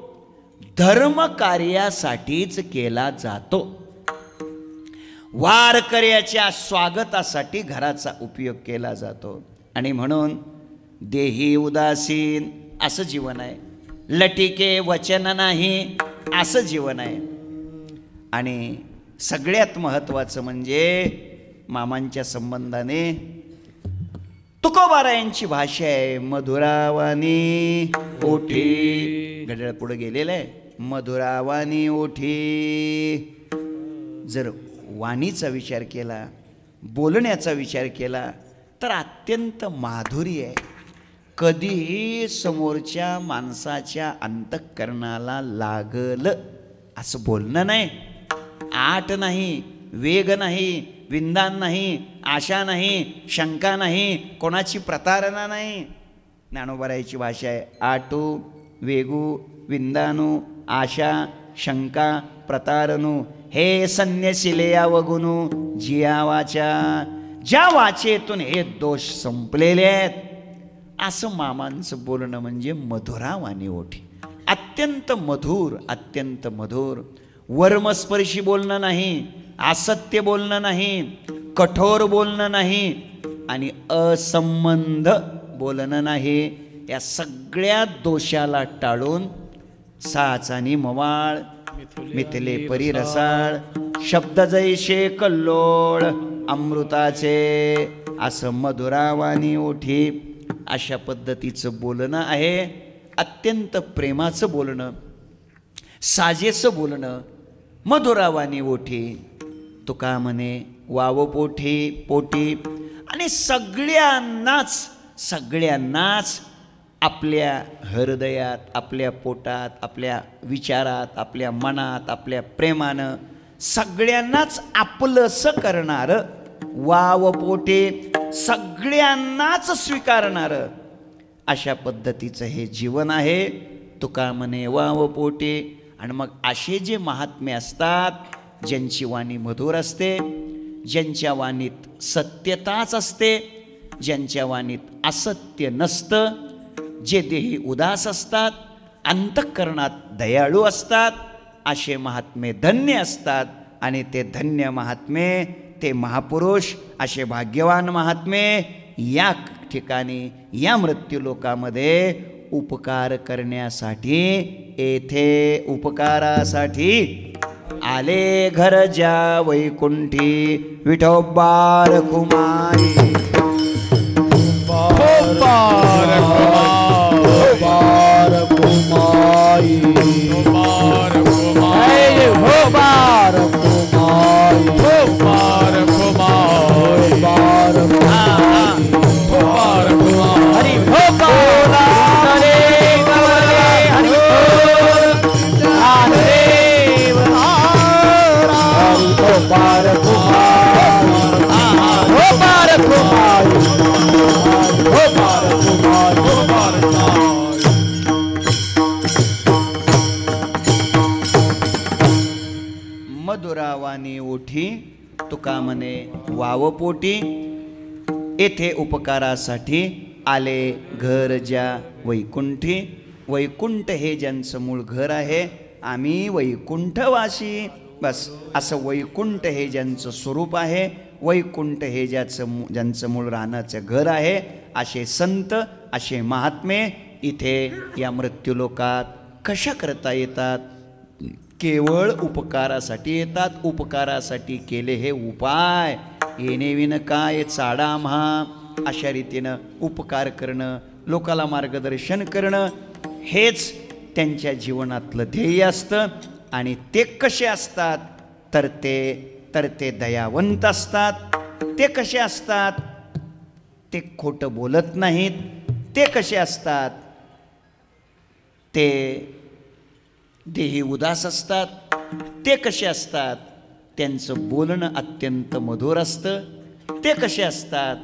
धर्म कार्यासाठीच केला जातो. वारकऱ्याच्या स्वागतासाठी घराचा उपयोग केला जातो. आणि म्हणून देही उदासीन असं जीवन आहे, लटिके वचन नाही असं जीवन आहे. आणि सगळ्यात महत्त्वाचं म्हणजे मामांच्या संबंधाने तुकोबारायांची भाषा आहे, मधुरावानी ओठी. घड्याळ पुढे गेलेलं आहे, मधुरावानी ओठी. जर वाणीचा विचार केला, बोलण्याचा विचार केला तर अत्यंत माधुर्य आहे. कधीही समोरच्या माणसाच्या अंतःकरणाला लागलं असं बोलणं नाही. आट नाही, वेग नाही, विंदान नाही, आशा नाही, शंका नाही, कोणाची प्रतारणा नाही. ज्ञानोबरायची भाषा आहे, आटू वेगू विंदानू आशा शंका प्रतारणू हे संन्यसिले अवगुणू जिया वाचा. ज्या वाचेतून हे दोष संपलेले आहेत. असं मामांचं बोलणं म्हणजे मधुरावाणी ओठी. अत्यंत मधुर, अत्यंत मधुर. वर्मस्पर्शी बोलणं नाही, असत्य बोलणं नाही, कठोर बोलणं नाही आणि असंबंध बोलणं नाही. या सगळ्या दोषाला टाळून साचानी मवाळ मिथले परी रसाळ, शब्द जैसे कल्लोळ अमृताचे, असं मधुरावाणी ओठी. अशा पद्धतीचं बोलणं आहे. अत्यंत प्रेमाचं बोलणं, साजेचं बोलणं, मधुरावाणी ओठी. तुका म्हणे वाव पोटी. आणि सगळ्यांनाच आपल्या हृदयात, आपल्या पोटात, आपल्या विचारात, आपल्या मनात, आपल्या प्रेमानं सगळ्यांनाच आपलंसं करणारं, वाव पोटे सगळ्यांनाच स्वीकारणारं, अशा पद्धतीचं हे जीवन आहे. तुका म्हणे वाव पोटे. आणि मग असे जे महात्मे असतात, ज्यांची वाणी मधुर असते, ज्यांच्या वाणीत सत्यताच असते, ज्यांच्या वाणीत असत्य नसतं, जे देही उदास असतात, अंतःकरणात दयाळू असतात, असे महात्मे धन्य असतात. आणि ते धन्य महात्मे, ते महापुरुष, असे भाग्यवान महात्मे या ठिकाणी, या मृत्यूलोकामध्ये उपकार करण्यासाठी, येथे उपकारासाठी आले. घर ज्या वैकुंठी विठोबा रखुमाई. कुमाई बार कुमार जय हो बार कुमाई बार कुमार बार बार कुमार हरि हो बोला रे गवले हरि हो देव हरि हो बार कुमाई हो बार कुमाई हो बार कुमाई हो बार मधुरावानी ओठी तुका म्हणे वावपोटी, येथे उपकारासाठी आले घर ज्या वैकुंठी. वैकुंठ हे ज्यांचं मूळ घर आहे, आम्ही वैकुंठवासी. बस असं वैकुंठ हे ज्यांचं स्वरूप आहे, वैकुंठ हे ज्यांचं मूळ राहण्याचं घर आहे, असे संत, असे महात्मे इथे या मृत्यूलोकात कशा करता येतात? केवळ उपकारासाठी येतात. उपकारासाठी केले हे उपाय. येणे विन काय चाडा आम्हा. अशा रीतीनं उपकार करणं, लोकाला मार्गदर्शन करणं हेच त्यांच्या जीवनातलं ध्येय असतं. आणि ते कसे असतात? तर ते दयावंत असतात. ते कसे असतात? ते खोटं बोलत नाहीत. ते कसे असतात? ते देही उदास असतात. ते कसे असतात? त्यांचं बोलणं अत्यंत मधुर असतं. ते कसे असतात?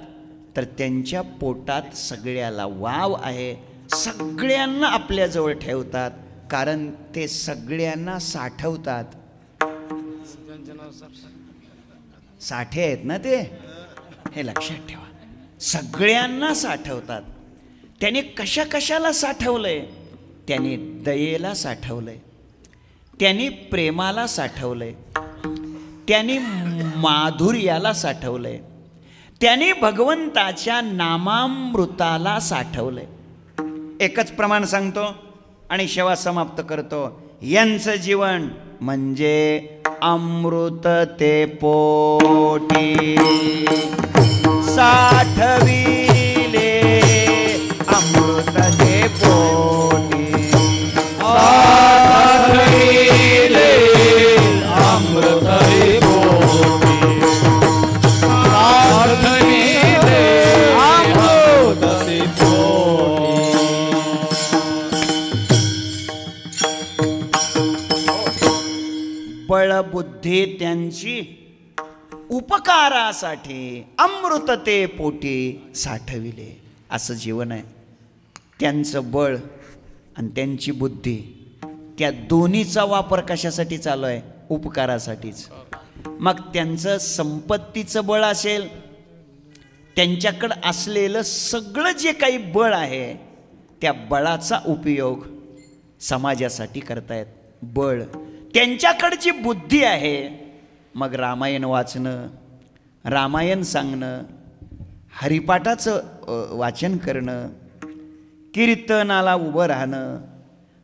तर त्यांच्या पोटात सगळ्याला वाव आहे. सगळ्यांना आपल्याजवळ ठेवतात, कारण ते सगळ्यांना साठवतात. साठे आहेत ना ते, हे लक्षात ठेवा. सगळ्यांना साठवतात. त्याने कशा कशाला साठवलंय? त्याने दयेला साठवलंय, त्यांनी प्रेमाला साठवलंय, त्यांनी माधुर्याला साठवलंय, त्यांनी भगवंताच्या नामामृताला साठवलंय. एकच प्रमाण सांगतो आणि शेवा समाप्त करतो. यांचं जीवन म्हणजे अमृत ते पोटी साठविले, अमृत ते पोटी साठविले, अमृत ते पोटी साठविले, अमृत ते पोटी. बळबुद्धी त्यांची उपकारासाठी अमृत ते पोटी साठविले. असं जीवन आहे. त्यांचं बळ आणि त्यांची बुद्धी, त्या दोन्हीचा वापर कशासाठी चालू आहे? उपकारासाठीच. मग त्यांचं संपत्तीचं बळ असेल, त्यांच्याकडं असलेलं सगळं जे काही बळ आहे, त्या बळाचा उपयोग समाजासाठी करतायत. बळ. त्यांच्याकडची बुद्धी आहे, मग रामायण वाचणं, रामायण सांगणं, हरिपाठाचं वाचन करणं, कीर्तनाला उभं राहणं,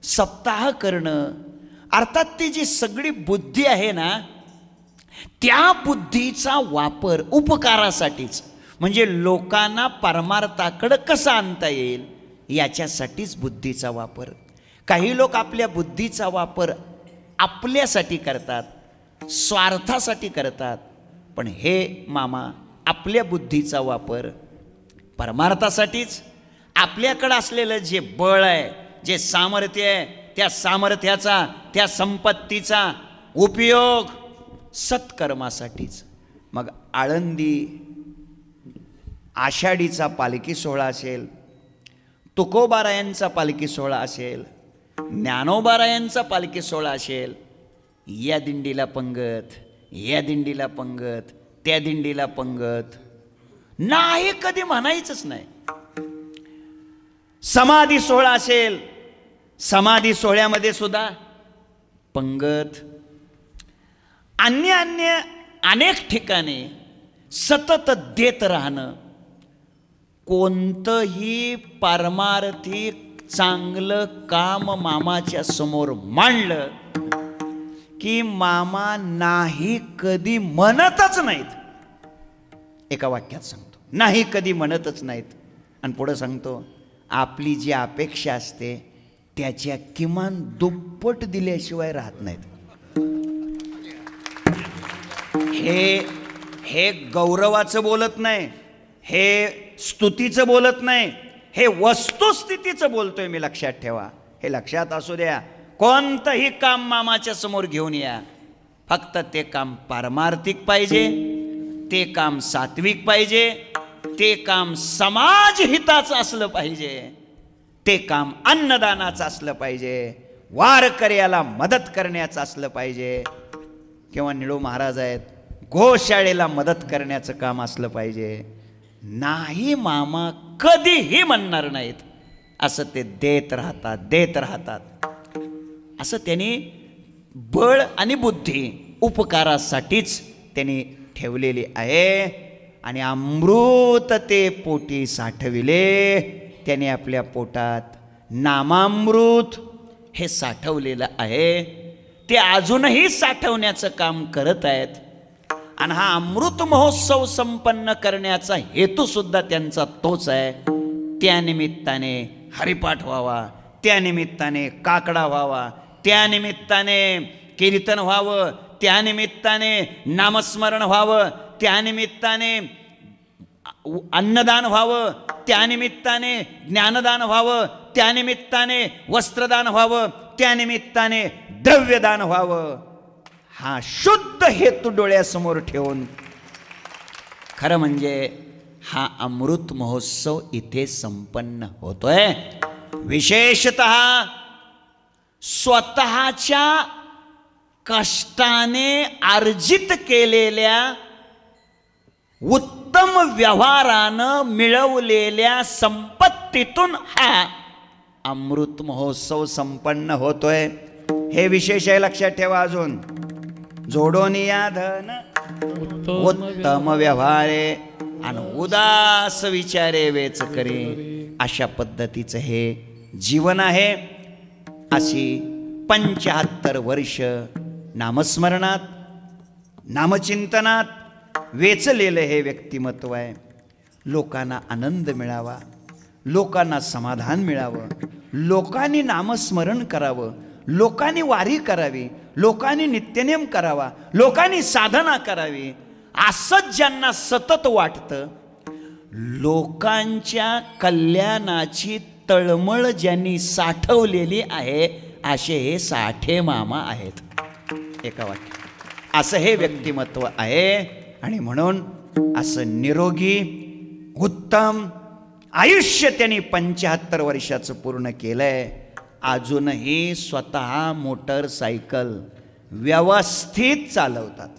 सप्ताह करणं, अर्थात ती जी सगळी बुद्धी आहे ना, त्या बुद्धीचा वापर उपकारासाठीच, म्हणजे लोकांना परमार्थाकडं कसा आणता येईल याच्यासाठीच बुद्धीचा वापर. काही लोक आपल्या बुद्धीचा वापर आपल्यासाठी करतात, स्वार्थासाठी करतात. पण हे मामा, आपल्या बुद्धीचा वापर परमार्थासाठीच, आपल्याकडं असलेलं जे बळ आहे, जे सामर्थ्य आहे, त्या सामर्थ्याचा, त्या संपत्तीचा उपयोग सत्कर्मासाठीच. मग आळंदी आषाढीचा पालखी सोहळा असेल, तुकोबारायांचा पालखी सोहळा असेल, ज्ञानोबारायांचा पालखी सोहळा असेल, या दिंडीला पंगत, या दिंडीला पंगत, त्या दिंडीला पंगत नाही, कधी म्हणायचंच नाही. समाधी सोहळा असेल, समाधी सोहळ्यामध्ये सुद्धा पंगत. अन्य अनेक ठिकाणी सतत देत राहणं. कोणतंही पारमार्थी चांगलं काम मामाच्या समोर मांडलं की मामा नाही कधी म्हणतच नाहीत. एका वाक्यात सांगतो, नाही कधी म्हणतच नाहीत. आणि पुढं सांगतो आपली जी अपेक्षा असते त्याच्या किमान दुप्पट दिल्याशिवाय राहत नाहीत. हे गौरवाचं बोलत नाही, हे स्तुतीचं बोलत नाही, हे वस्तुस्थितीचं बोलतोय मी. लक्षात ठेवा, हे लक्षात असू द्या. कोणतंही काम मामाच्या समोर घेऊन या, फक्त ते काम पारमार्थिक पाहिजे, ते काम सात्विक पाहिजे, ते काम समाजहिताचं असलं पाहिजे, ते काम अन्नदानाचं असलं पाहिजे, वारकऱ्याला मदत करण्याचं असलं पाहिजे. किंवा निळू महाराज आहेत, गोशाळेला मदत करण्याचं काम असलं पाहिजे. नाही मामा कधीही म्हणणार नाहीत, असं ते देत राहतात. असं त्यांनी बळ आणि बुद्धी उपकारासाठीच त्यांनी ठेवलेली आहे. आणि अमृत ते पोटी साठविले त्याने आपल्या पोटात. नामामृत हे साठवलेलं आहे, ते अजूनही साठवण्याचं काम करत आहेत. आणि हा अमृत महोत्सव संपन्न करण्याचा हेतू सुद्धा त्यांचा तोच आहे. त्यानिमित्ताने हरिपाठ व्हावा, त्यानिमित्ताने काकडा व्हावा, त्यानिमित्ताने कीर्तन व्हावं, त्यानिमित्ताने नामस्मरण व्हावं, त्यानिमित्ताने अन्नदान व्हावं, त्यानिमित्ताने ज्ञानदान व्हावं, त्यानिमित्ताने वस्त्रदान व्हावं, त्यानिमित्ताने द्रव्यदान व्हावं. हा शुद्ध हेतू डोळ्यासमोर ठेवून खरं म्हणजे हा अमृत महोत्सव इथे संपन्न होतोय. विशेषतः स्वतःच्या कष्टाने अर्जित केलेल्या उत्तम व्यवहारानं मिळवलेल्या संपत्तीतून हा अमृत महोत्सव संपन्न होतोय. हे विशेष आहे, लक्षात ठेवा. अजून जोडून या धन उत्तम व्यवहारे आणि उदास विचारे वेच करे, अशा पद्धतीचं हे जीवन आहे. अशी 75 वर्ष नामस्मरणात नामचिंतनात वेचलेलं हे व्यक्तिमत्व आहे. लोकांना आनंद मिळावा, लोकांना समाधान मिळावं, लोकांनी नामस्मरण करावं, लोकांनी वारी करावी, लोकांनी नित्यनेम करावा, लोकांनी साधना करावी, असं ज्यांना सतत वाटतं, लोकांच्या कल्याणाची तळमळ ज्यांनी साठवलेली आहे, असे हे साठे मामा आहेत. एका वाक्यात असं हे व्यक्तिमत्व आहे. आणि म्हणून असं निरोगी उत्तम आयुष्य त्यांनी 75 वर्षाचं पूर्ण केलंय. अजूनही स्वतः मोटरसायकल व्यवस्थित चालवतात.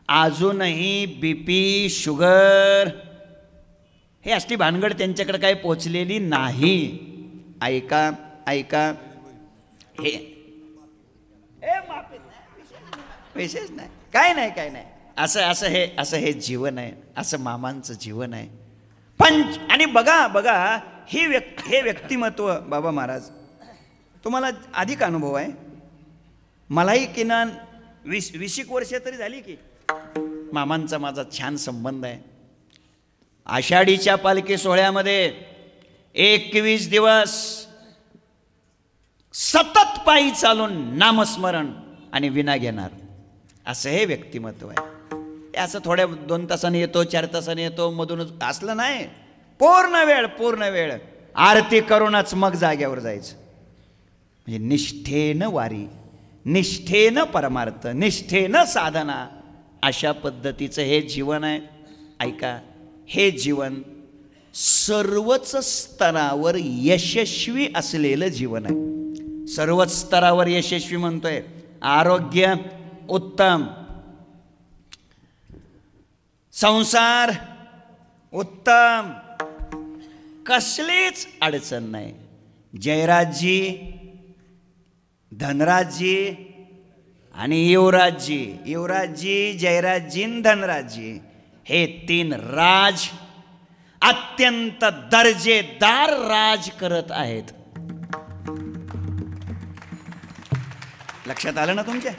अजूनही BP शुगर हे असली भानगड त्यांच्याकडे काही पोचलेली नाही. ऐका ऐका, हे विशेष नाही, काय नाही, काय नाही. असं हे जीवन आहे, असं मामांचं जीवन आहे. आणि बघा हे व्यक्तिमत्व. बाबा महाराज, तुम्हाला अधिक अनुभव आहे, मलाही किमान 20 वर्ष तरी झाली की मामांचा माझा छान संबंध आहे. आषाढीच्या पालखी सोहळ्यामध्ये 21 दिवस सतत पायी चालून नामस्मरण आणि विना घेणार, असं हे व्यक्तिमत्व आहे. असं थोड्या 2 तासाने येतो, 4 तासाने येतो, मधूनच असलं नाही. पूर्ण वेळ आरती करूनच मग जाग्यावर जायचं. म्हणजे निष्ठेनं वारी, निष्ठेनं परमार्थ, निष्ठेनं साधना, अशा पद्धतीचं हे जीवन आहे. ऐका, हे जीवन सर्वच स्तरावर यशस्वी असलेलं जीवन आहे. सर्वच स्तरावर यशस्वी म्हणतोय. आरोग्य उत्तम, संसार उत्तम, कसलीच अडचण नाही. जयराजजी, धनराजजी आणि युवराजजी, जयराजजी, धनराजजी हे 3 राज अत्यंत दर्जेदार राज करत आहेत. लक्षात आलं ना तुमच्या?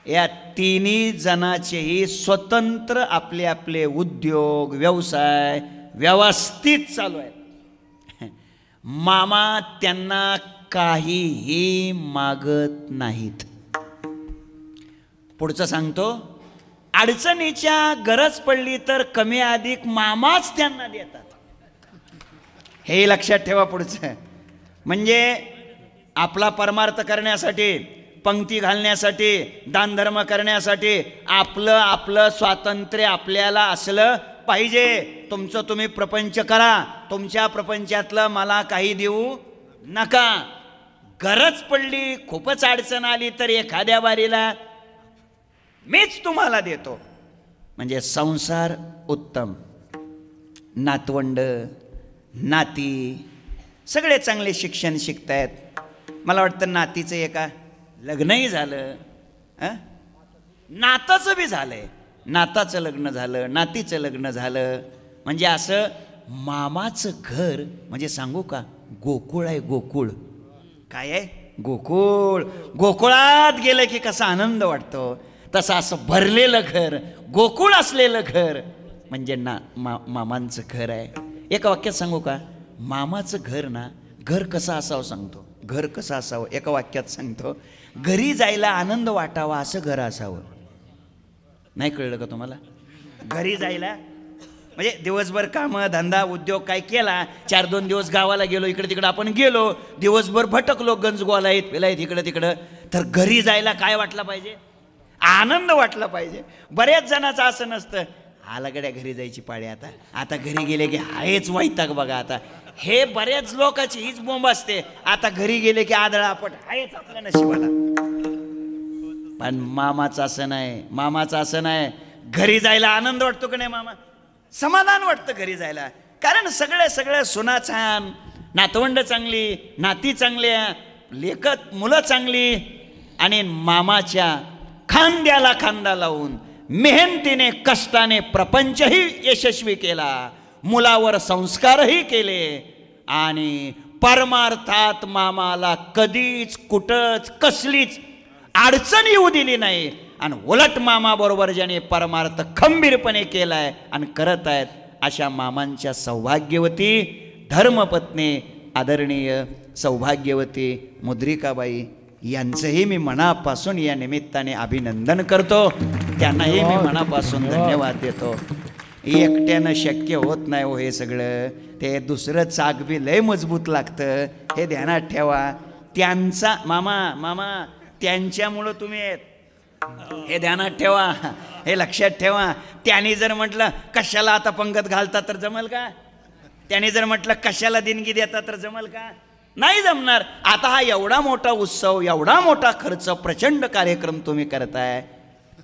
या 3 जणांचेही स्वतंत्र आपले आपले उद्योग, व्यवसाय, व्यवस्थित चालू आहेत. मामा त्यांना काहीही मागत नाहीत. पुढचं सांगतो, अडचणीच्या गरज पडली तर कमी अधिक मामाच त्यांना देतात. हे लक्षात ठेवा. पुढचं म्हणजे आपला परमार्थ करण्यासाठी, पंक्ती घालण्यासाठी, दानधर्म करण्यासाठी आपलं स्वातंत्र्य आपल्याला असलं पाहिजे. तुमचं तुम्ही प्रपंच करा, तुमच्या प्रपंचातलं मला काही देऊ नका. गरज पडली, खूपच अडचण आली तर एखाद्या बारीला मीच तुम्हाला देतो. म्हणजे संसार उत्तम, नातवंड नाती सगळे चांगले शिक्षण शिकतायत. मला वाटतं नातीचं एका लग्नही झालं, नाताचं बी झालंय, नाताचं लग्न झालं, नातीचं लग्न झालं. म्हणजे असं मामाचं घर म्हणजे सांगू का, गोकुळ आहे. गोकुळ काय आहे? गोकुळ. गोकुळात गेलं की कसा आनंद वाटतो, तसं असं भरलेलं घर, गोकुळ असलेलं घर म्हणजे मामांचं घर आहे. एका वाक्यात सांगू का, मामाचं घर ना, घर कसं असावं सांगतो. घर कसं असावं एका वाक्यात सांगतो. घरी जायला आनंद वाटावा असं घर असावं. नाही कळलं का तुम्हाला? घरी जायला म्हणजे दिवसभर कामं धंदा उद्योग काय केला, 4-2 दिवस गावाला गेलो, इकडे तिकडं आपण गेलो, दिवसभर भटकलो, गंजगोला आहेत पेला आहेत इकडं तिकडं, तर घरी जायला काय वाटलं पाहिजे? आनंद वाटला पाहिजे. बऱ्याच जणांचं असं नसतं, आला गड्या घरी जायची पाळी, आता घरी गेले की हायच वैताग बघा. आता हे बऱ्याच लोकांची हीच बोंब असते, आता घरी गेले की आदळा आपट हायच आपल्या नशिबाला. पण मामाचं असं नाही. मामाचं असं नाही. घरी जायला आनंद वाटतो का नाही मामा? समाधान वाटतं घरी जायला. कारण सगळे सुना छान, नातवंड चांगली, नाती चांगल्या, लेकत मुलं चांगली, आणि मामाच्या खांद्याला खांदा लावून मेहनतीने कष्टाने प्रपंचही यशस्वी केला, मुलावर संस्कारही केले, आणि परमार्थात मामाला कधीच कुठंच कसलीच अडचण येऊ दिली नाही. आणि उलट मामा बरोबर ज्याने परमार्थ खंबीरपणे केलाय आणि करत आहेत, अशा मामांच्या सौभाग्यवती धर्मपत्नी आदरणीय सौभाग्यवती मुद्रिकाबाई यांचंही मी मनापासून या निमित्ताने अभिनंदन करतो. त्यांनाही मी मनापासून धन्यवाद देतो. एकट्यानं शक्य होत नाही हो हे सगळं. ते दुसरं चाक बी लय मजबूत लागतं, हे ध्यानात ठेवा. त्यांचा मामा त्यांच्यामुळं तुम्ही आहेत, हे ध्यानात ठेवा, हे लक्षात ठेवा. त्यांनी जर म्हटलं कशाला आता पंगत घालता तर जमल का? त्यांनी जर म्हटलं कशाला देणगी देता तर जमल का? नाही जमणार. आता हा एवढा मोठा उत्सव, एवढा मोठा खर्च, प्रचंड कार्यक्रम तुम्ही करताय,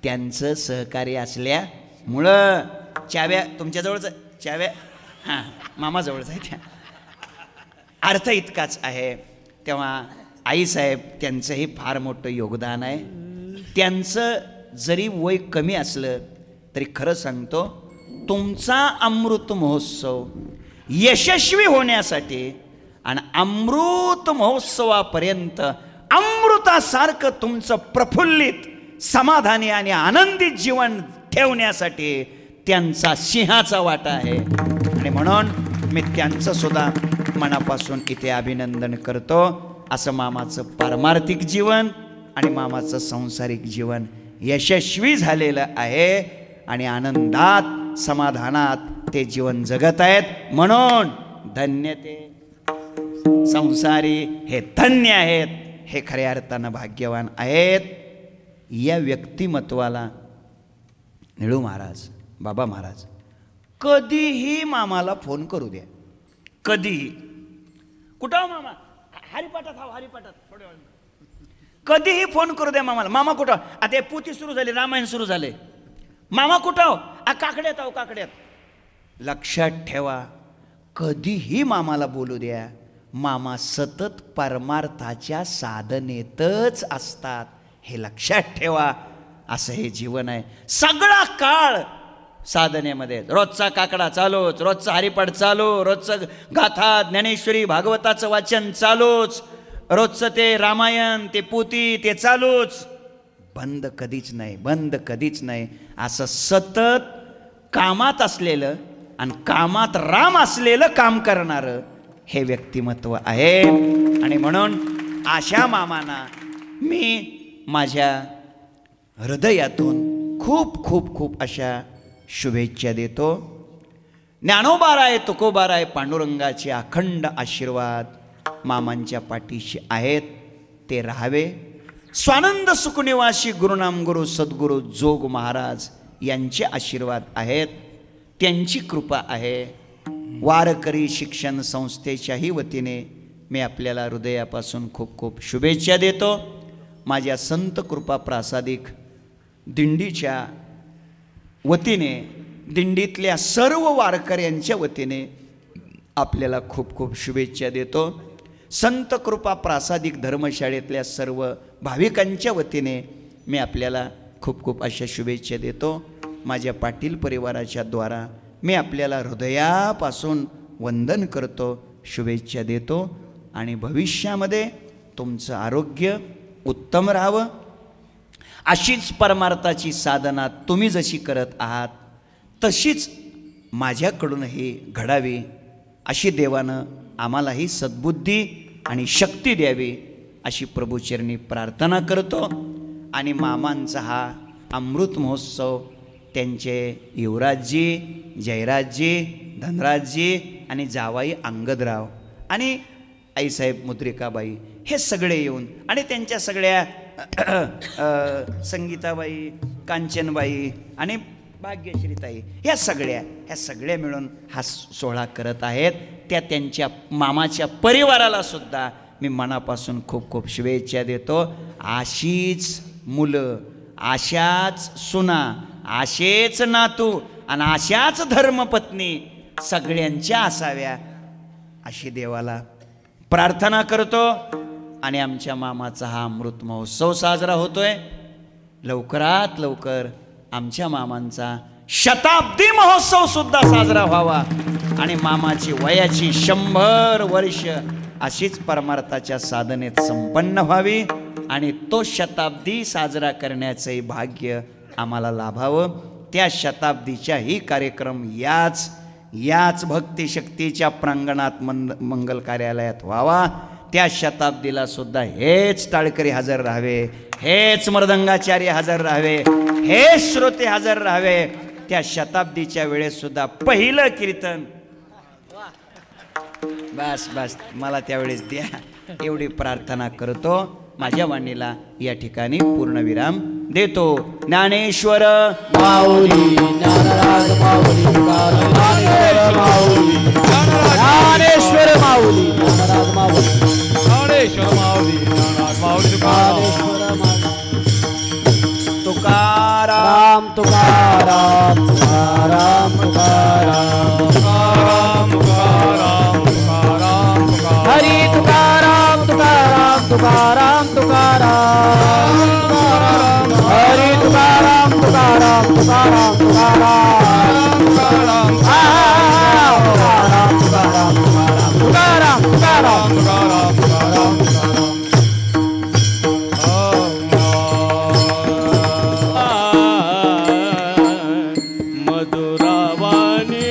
त्यांचं सहकार्य असल्यामुळं. चाव्या तुमच्याजवळच, चाव्या हां मामाजवळच आहे. त्या अर्थ इतकाच आहे. तेव्हा आईसाहेब त्यांचंही फार मोठं योगदान आहे. त्यांचं जरी वय कमी असलं तरी खरं सांगतो, तुमचा अमृत महोत्सव यशस्वी होण्यासाठी आणि अमृत महोत्सवापर्यंत अमृतासारखं तुमचं प्रफुल्लित, समाधानी आणि आनंदित जीवन ठेवण्यासाठी त्यांचा सिंहाचा वाटा आहे. आणि म्हणून मी त्यांचं सुद्धा मनापासून इथे अभिनंदन करतो. असं मामाचं पारमार्थिक जीवन आणि मामाचं सांसारिक जीवन यशस्वी झालेलं आहे आणि आनंदात समाधानात ते जीवन जगत आहेत. म्हणून धन्य ते संसारी, हे धन्य आहेत, हे खऱ्या अर्थानं भाग्यवान आहेत. या व्यक्तिमत्वाला निळू महाराज, बाबा महाराज कधीही मामाला फोन करू द्या, कधीही. कुठं हो मामा? हरिपाठात, हा हरिपाठात थोड्या वेळ. कधीही फोन करू द्या मामाला. मामा कुठं? आता पोथी सुरू झाली, रामायण सुरू झाले. मामा कुठं? काकड्यात आहो, काकड्यात. लक्षात ठेवा, कधीही मामाला बोलू द्या. मामा सतत परमार्थाच्या साधनेतच असतात, हे लक्षात ठेवा. असं हे जीवन आहे. सगळा काळ साधनेमध्ये, रोजचा काकडा चालूच, रोजचा हरिपाठ चालू, रोजचं गाथा ज्ञानेश्वरी भागवताचं वाचन चालूच, रोजचं ते रामायण, ते पोथी ते चालूच. बंद कधीच नाही, बंद कधीच नाही. असं सतत कामात असलेलं आणि कामात राम असलेलं काम करणारं हे व्यक्तिमत्व आहे. आणि म्हणून अशा मामांना मी माझ्या हृदयातून खूप खूप खूप अशा शुभेच्छा देतो. ज्ञानोबाराय तुकोबाराय पांडुरंगाचे अखंड आशीर्वाद मामांच्या पाठीशी आहेत, ते राहावे. स्वानंद सुखनिवासी गुरुनाम गुरु सद्गुरु जोग महाराज यांचे आशीर्वाद आहेत, त्यांची कृपा आहे. वारकरी शिक्षण संस्थेच्याही वतीने मी आपल्याला हृदयापासून खूप खूप शुभेच्छा देतो. माझ्या संत कृपा प्रासादिक दिंडीच्या वतीने, दिंडीतल्या सर्व वारकऱ्यांच्या वतीने आपल्याला खूप खूप शुभेच्छा देतो. संत कृपा प्रासादिक धर्मशाळेतल्या सर्व भाविकांच्या वतीने मी आपल्याला खूप खूप अशा शुभेच्छा देतो. माझ्या पाटील परिवाराच्या द्वारा मी आपल्याला हृदयापासून वंदन करतो, शुभेच्छा देतो. आणि भविष्यामध्ये तुमचं आरोग्य उत्तम राहावं, अशीच परमार्थाची साधना तुम्ही जशी करत आहात तशीच माझ्याकडूनही घडावी, अशी देवानं आम्हालाही सद्बुद्धी आणि शक्ती द्यावी, अशी प्रभूचरणी प्रार्थना करतो. आणि मामांचा हा अमृत महोत्सव त्यांचे युवराजजी, जयराजजी, धनराजजी आणि जावाई अंगदराव आणि आईसाहेब मुद्रिकाबाई हे सगळे येऊन आणि त्यांच्या सगळ्या संगीताबाई, कांचनबाई आणि भाग्यश्रीताई ह्या सगळ्या मिळून हा सोहळा करत आहेत. त्या त्यांच्या मामाच्या परिवाराला सुद्धा मी मनापासून खूप खूप शुभेच्छा देतो. अशीच मुलं, अशाच सुना, असेच नातू आणि अशाच धर्मपत्नी सगळ्यांच्या असाव्या, अशी देवाला प्रार्थना करतो. आणि आमच्या मामाचा हा अमृत महोत्सव साजरा होतोय. लवकरात लवकर आमच्या मामांचा शताब्दी महोत्सव सुद्धा साजरा व्हावा आणि मामाची वयाची 100 वर्ष अशीच परमार्थाच्या साधनेत संपन्न व्हावी आणि तो शताब्दी साजरा करण्याचंही भाग्य आम्हाला लाभावं. त्या शताब्दीच्याही कार्यक्रम याच भक्तिशक्तीच्या प्रांगणात मंगल कार्यालयात व्हावा. त्या शताब्दीला सुद्धा हेच टाळकरी हजर राहावे, हेच मृदंगाचार्य हजर राहावे, हे श्रोते हजर राहावे. त्या शताब्दीच्या वेळेस सुद्धा पहिलं कीर्तन बस मला त्यावेळेस द्या, एवढी प्रार्थना करतो. माझ्या वाणीला या ठिकाणी पूर्णविराम देतो. ज्ञानेश्वर माऊली, ज्ञानराज माऊली, ज्ञानेश्वर माऊली, ज्ञानराज माऊली, ज्ञानेश्वर माऊली, ज्ञानराज माऊली, तुकाराम तुकाराम तुकाराम तुकाराम तुकाराम तुकाराम हरी तुकाराम तुकाराम तुकाराम तुकाराम हरी तुकाराम तुकाराम तुकाराम तुकाराम तुकाराम तुकाराम तुकाराम तुकाराम मधुरावाणी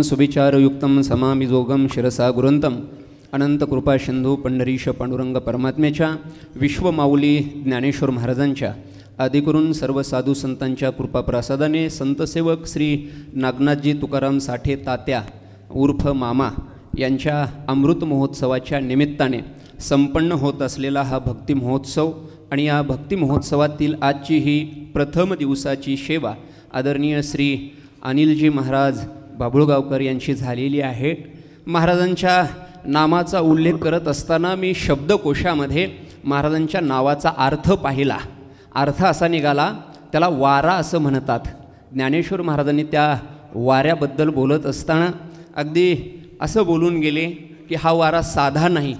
सुविचारयुक्तं समामि जोगं शिरसा गुरुंतम अनंत कृपा सिंधू पंढरीश पांडुरंग परमात्म्याच्या विश्वमाऊली ज्ञानेश्वर महाराजांच्या आदिकरून सर्व साधू संतांच्या कृपाप्रसादाने संतसेवक श्री नागनाथजी तुकाराम साठे तात्या उर्फ मामा यांच्या अमृत महोत्सवाच्या निमित्ताने संपन्न होत असलेला हा भक्ती महोत्सव आणि या भक्ती महोत्सवातील आजची ही प्रथम दिवसाची सेवा आदरणीय श्री अनिलजी महाराज बाबुळगावकर यांची झालेली आहे. महाराजांच्या नामाचा उल्लेख करत असताना मी शब्दकोशामध्ये महाराजांच्या नावाचा अर्थ पाहिला. अर्थ असा निघाला, त्याला वारा असं म्हणतात. ज्ञानेश्वर महाराजांनी त्या वाऱ्याबद्दल बोलत असताना अगदी असं बोलून गेले की हा वारा साधा नाही,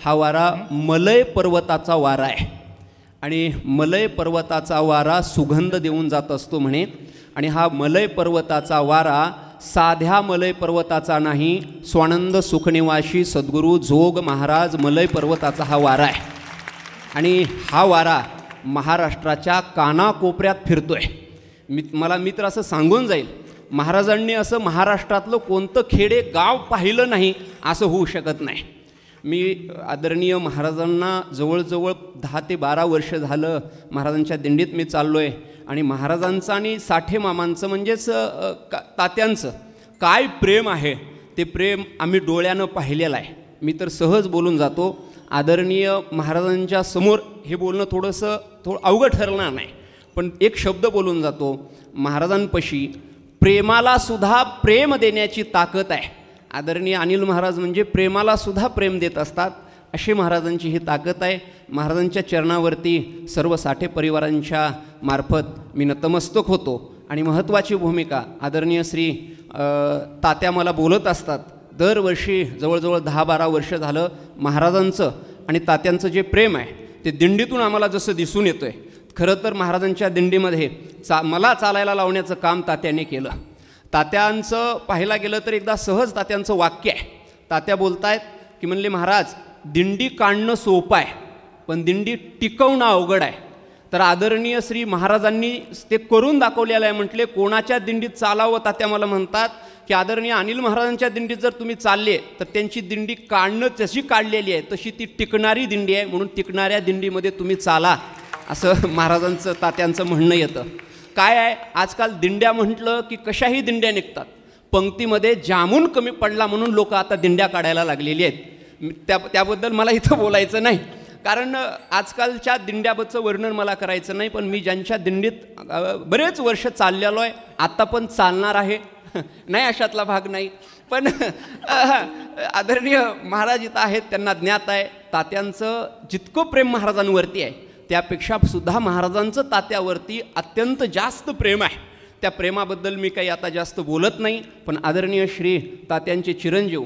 हा वारा मलय पर्वताचा वारा आहे आणि मलय पर्वताचा वारा सुगंध देऊन जात असतो म्हणे. आणि हा मलय पर्वताचा वारा साध्या मलय पर्वताचा नाही, स्वानंद सुखनिवासी सद्गुरू जोग महाराज मलय पर्वताचा हा वारा आहे. आणि हा वारा महाराष्ट्राच्या कानाकोपऱ्यात फिरतोय. मला मित्र असं सांगून जाईल, महाराजांनी असं महाराष्ट्रातलं कोणतं खेडे गाव पाहिलं नाही असं होऊ शकत नाही. मी आदरणीय महाराजांना जवळजवळ 10 ते 12 वर्ष झालं महाराजांच्या दिंडीत मी चाललो आहे. आणि महाराजांचं आणि साठे मामांचं म्हणजेच तात्यांचं काय प्रेम आहे ते प्रेम आम्ही डोळ्यानं पाहिलेलं आहे. मी तर सहज बोलून जातो. आदरणीय महाराजांच्या समोर हे बोलणं थोडं अवघड ठरणार नाही, पण एक शब्द बोलून जातो. महाराजांपाशी प्रेमाला सुद्धा प्रेम देण्याची ताकद आहे. आदरणीय अनिल महाराज म्हणजे प्रेमाला सुद्धा प्रेम देत असतात, अशी महाराजांची ही ताकद आहे. महाराजांच्या चरणावरती सर्व साठे परिवारांच्या मार्फत मी नतमस्तक होतो. आणि महत्त्वाची भूमिका आदरणीय श्री तात्या मला बोलत असतात. दरवर्षी जवळजवळ 10-12 वर्ष झालं महाराजांचं आणि तात्यांचं जे प्रेम आहे ते दिंडीतून आम्हाला जसं दिसून येतं आहे. खरं तर महाराजांच्या दिंडीमध्ये मला चालायला लावण्याचं काम तात्याने केलं. तात्यांचं पाहायला गेलं तर एकदा सहज तात्यांचं वाक्य आहे. तात्या बोलतायत की म्हणले, महाराज दिंडी काढणं सोपं आहे पण दिंडी टिकवणं अवघड आहे. तर आदरणीय श्री महाराजांनी ते करून दाखवलेलं आहे. म्हटले कोणाच्या दिंडीत चालावं? तात्या मला म्हणतात की आदरणीय अनिल महाराजांच्या दिंडीत जर तुम्ही चालले तर त्यांची दिंडी काढणं जशी काढलेली आहे तशी ती टिकणारी दिंडी आहे, म्हणून टिकणाऱ्या दिंडीमध्ये तुम्ही चाला, असं महाराजांचं तात्यांचं म्हणणं येतं. काय आहे, आजकाल दिंड्या म्हटलं की कशाही दिंड्या निघतात. पंक्तीमध्ये जामून कमी पडला म्हणून लोक आता दिंड्या काढायला लागलेली आहेत. त्याबद्दल मला इथं बोलायचं नाही, कारण आजकालच्या दिंड्याबद्दलचं वर्णन मला करायचं नाही. पण मी ज्यांच्या दिंडीत बरेच वर्ष चाललेलो आहे, आत्ता पण चालणार आहे, नाही अशातला भाग नाही. पण आदरणीय महाराज इथं आहेत, त्यांना ज्ञात आहे. तात्यांचं जितकं प्रेम महाराजांवरती आहे त्यापेक्षा सुद्धा महाराजांचं तात्यावरती अत्यंत जास्त प्रेम आहे. त्या प्रेमाबद्दल मी काही आता जास्त बोलत नाही. पण आदरणीय श्री तात्यांचे चिरंजीव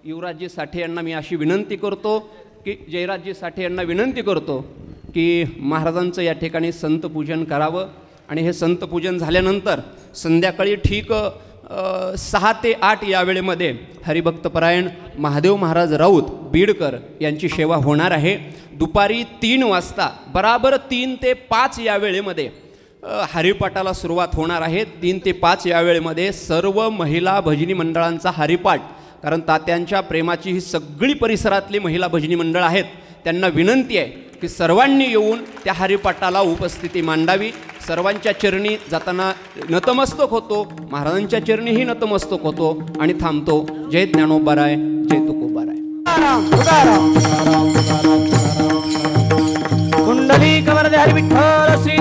युवराजजी साठे यांना मी अशी विनंती करतो की जयराजजी साठे यांना विनंती करतो की महाराजांचं या ठिकाणी संतपूजन करावं आणि हे संतपूजन झाल्यानंतर संध्याकाळी ठीक 6 ते 8 या वेळेमध्ये हरिभक्तपरायण महादेव महाराज राऊत बीडकर यांची सेवा होणार आहे. दुपारी 3 वाजता बराबर 3 ते 5 या वेळेमध्ये हरिपाठाला सुरुवात होणार आहे. 3 ते 5 या वेळेमध्ये सर्व महिला भजनी मंडळांचा हरिपाठ, कारण तात्यांच्या प्रेमाची ही सगळी परिसरातली महिला भजनी मंडळ आहेत, त्यांना विनंती आहे की सर्वांनी येऊन त्या हरिपाठाला उपस्थिती मांडावी. सर्वांच्या चरणी जाताना नतमस्तक होतो, महाराजांच्या चरणीही नतमस्तक होतो आणि थांबतो. जय ज्ञानोबाराय, जय तुकोबाराय. कुंडली कमर हरी विठ्ठल श्री